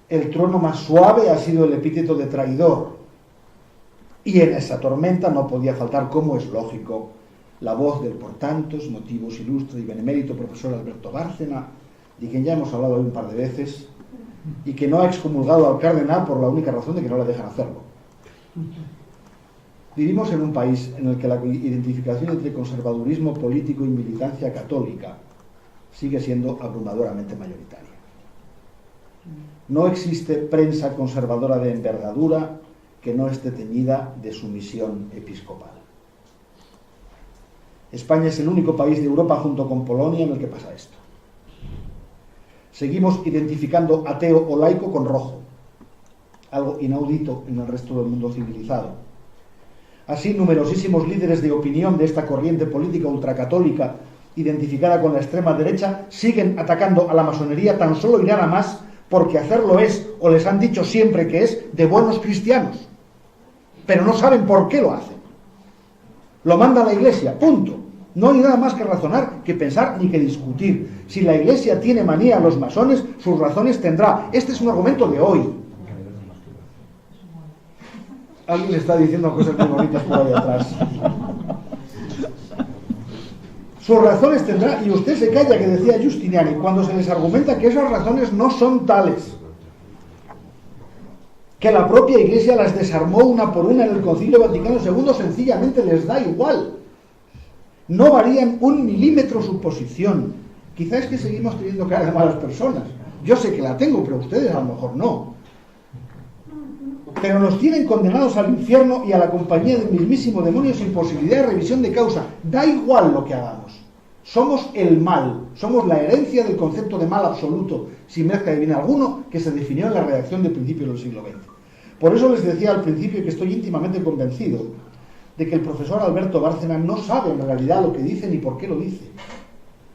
El trueno más suave ha sido el epíteto de traidor, y en esa tormenta no podía faltar, como es lógico, la voz del por tantos motivos ilustre y benemérito profesor Alberto Bárcena, de quien ya hemos hablado hoy un par de veces, y que no ha excomulgado al cardenal por la única razón de que no le dejan hacerlo. Vivimos en un país en el que la identificación entre conservadurismo político y militancia católica sigue siendo abrumadoramente mayoritaria. No existe prensa conservadora de envergadura que no esté teñida de sumisión episcopal. España es el único país de Europa, junto con Polonia, en el que pasa esto. Seguimos identificando ateo o laico con rojo, algo inaudito en el resto del mundo civilizado. Así, numerosísimos líderes de opinión de esta corriente política ultracatólica, identificada con la extrema derecha, siguen atacando a la masonería tan solo y nada más porque hacerlo es, o les han dicho siempre que es, de buenos cristianos. Pero no saben por qué lo hacen. Lo manda la Iglesia, punto. No hay nada más que razonar, que pensar ni que discutir. Si la Iglesia tiene manía a los masones, sus razones tendrá. Este es un argumento de hoy. Alguien le está diciendo cosas muy bonitas por ahí atrás. Sus razones tendrá, y usted se calla, que decía Giustiniani, cuando se les argumenta que esas razones no son tales. que la propia Iglesia las desarmó una por una en el Concilio Vaticano II, sencillamente les da igual. No varían un milímetro su posición. Quizás es que seguimos teniendo cara de malas personas. Yo sé que la tengo, pero ustedes a lo mejor no. Pero nos tienen condenados al infierno y a la compañía del mismísimo demonio sin posibilidad de revisión de causa. Da igual lo que hagamos. Somos el mal, somos la herencia del concepto de mal absoluto, sin mezcla divina alguno, que se definió en la redacción de principios del siglo XX. Por eso les decía al principio que estoy íntimamente convencido de que el profesor Alberto Bárcena no sabe en realidad lo que dice ni por qué lo dice.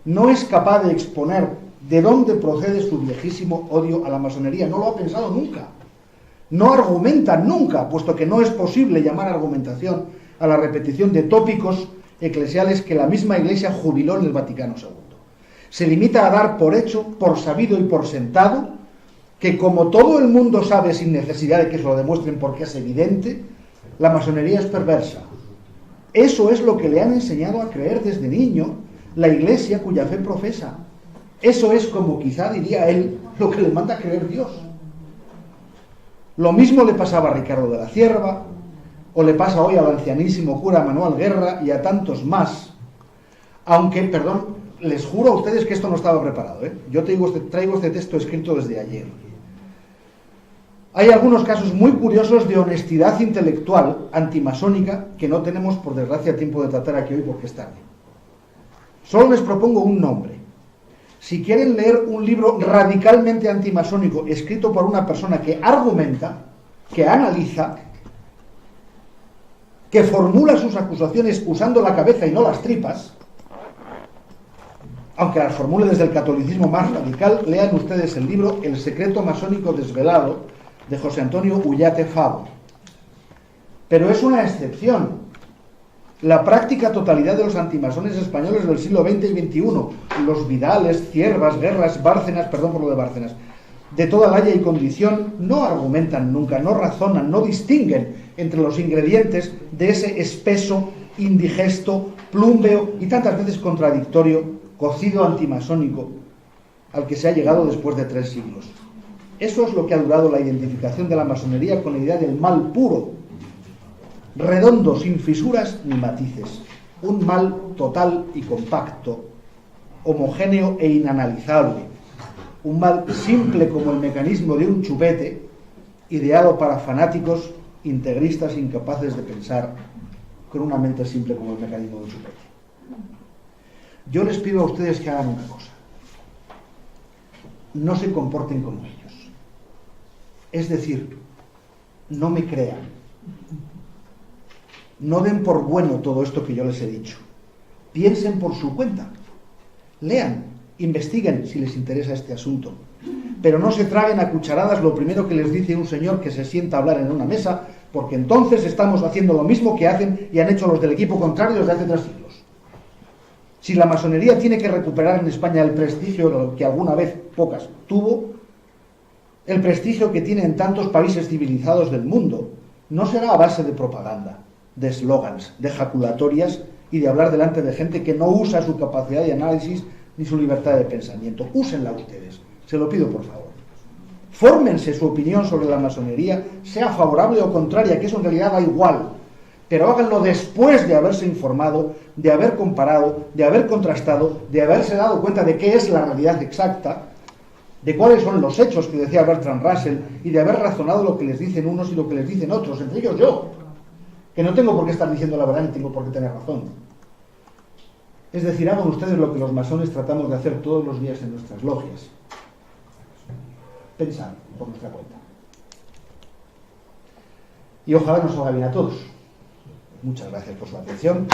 No es capaz de exponer de dónde procede su viejísimo odio a la masonería. No lo ha pensado nunca. No argumenta nunca, puesto que no es posible llamar argumentación a la repetición de tópicos eclesiales que la misma Iglesia jubiló en el Vaticano II. Se limita a dar por hecho, por sabido y por sentado, que como todo el mundo sabe sin necesidad de que se lo demuestren porque es evidente, la masonería es perversa. Eso es lo que le han enseñado a creer desde niño la Iglesia cuya fe profesa. Eso es, como quizá diría él, lo que le manda a creer Dios. Lo mismo le pasaba a Ricardo de la Cierva, o le pasa hoy al ancianísimo cura Manuel Guerra y a tantos más. Aunque, perdón, les juro a ustedes que esto no estaba preparado, ¿eh? Yo traigo este texto escrito desde ayer. Hay algunos casos muy curiosos de honestidad intelectual antimasónica que no tenemos, por desgracia, tiempo de tratar aquí hoy porque es tarde. Solo les propongo un nombre. Si quieren leer un libro radicalmente antimasónico escrito por una persona que argumenta, que analiza, que formula sus acusaciones usando la cabeza y no las tripas, aunque las formule desde el catolicismo más radical, lean ustedes el libro El secreto masónico desvelado de José Antonio Ullate Favo. Pero es una excepción. La práctica totalidad de los antimasones españoles del siglo XX y XXI, los Vidales, Ciervas, Guerras, Bárcenas, perdón por lo de Bárcenas, de toda laya y condición, no argumentan nunca, no razonan, no distinguen entre los ingredientes de ese espeso, indigesto, plúmbeo y tantas veces contradictorio cocido antimasónico al que se ha llegado después de 3 siglos. Eso es lo que ha durado la identificación de la masonería con la idea del mal puro, redondo, sin fisuras ni matices, un mal total y compacto, homogéneo e inanalizable, un mal simple como el mecanismo de un chupete, ideado para fanáticos integristas incapaces de pensar con una mente simple como el mecanismo de un chupete. Yo les pido a ustedes que hagan una cosa: no se comporten como ellos. Es decir, no me crean. No den por bueno todo esto que yo les he dicho. Piensen por su cuenta. Lean, investiguen si les interesa este asunto. Pero no se traguen a cucharadas lo primero que les dice un señor que se sienta a hablar en una mesa, porque entonces estamos haciendo lo mismo que hacen y han hecho los del equipo contrario desde hace 3 siglos. Si la masonería tiene que recuperar en España el prestigio que alguna vez, pocas, tuvo, el prestigio que tiene en tantos países civilizados del mundo, no será a base de propaganda, de eslogans, de ejaculatorias y de hablar delante de gente que no usa su capacidad de análisis ni su libertad de pensamiento. Úsenla ustedes, se lo pido por favor. Fórmense su opinión sobre la masonería, sea favorable o contraria, que eso en realidad da igual, pero háganlo después de haberse informado, de haber comparado, de haber contrastado, de haberse dado cuenta de qué es la realidad exacta, de cuáles son los hechos que decía Bertrand Russell y de haber razonado lo que les dicen unos y lo que les dicen otros, entre ellos yo, que no tengo por qué estar diciendo la verdad ni tengo por qué tener razón. Es decir, hagan ustedes lo que los masones tratamos de hacer todos los días en nuestras logias: pensar por nuestra cuenta. Y ojalá nos salga bien a todos. Muchas gracias por su atención.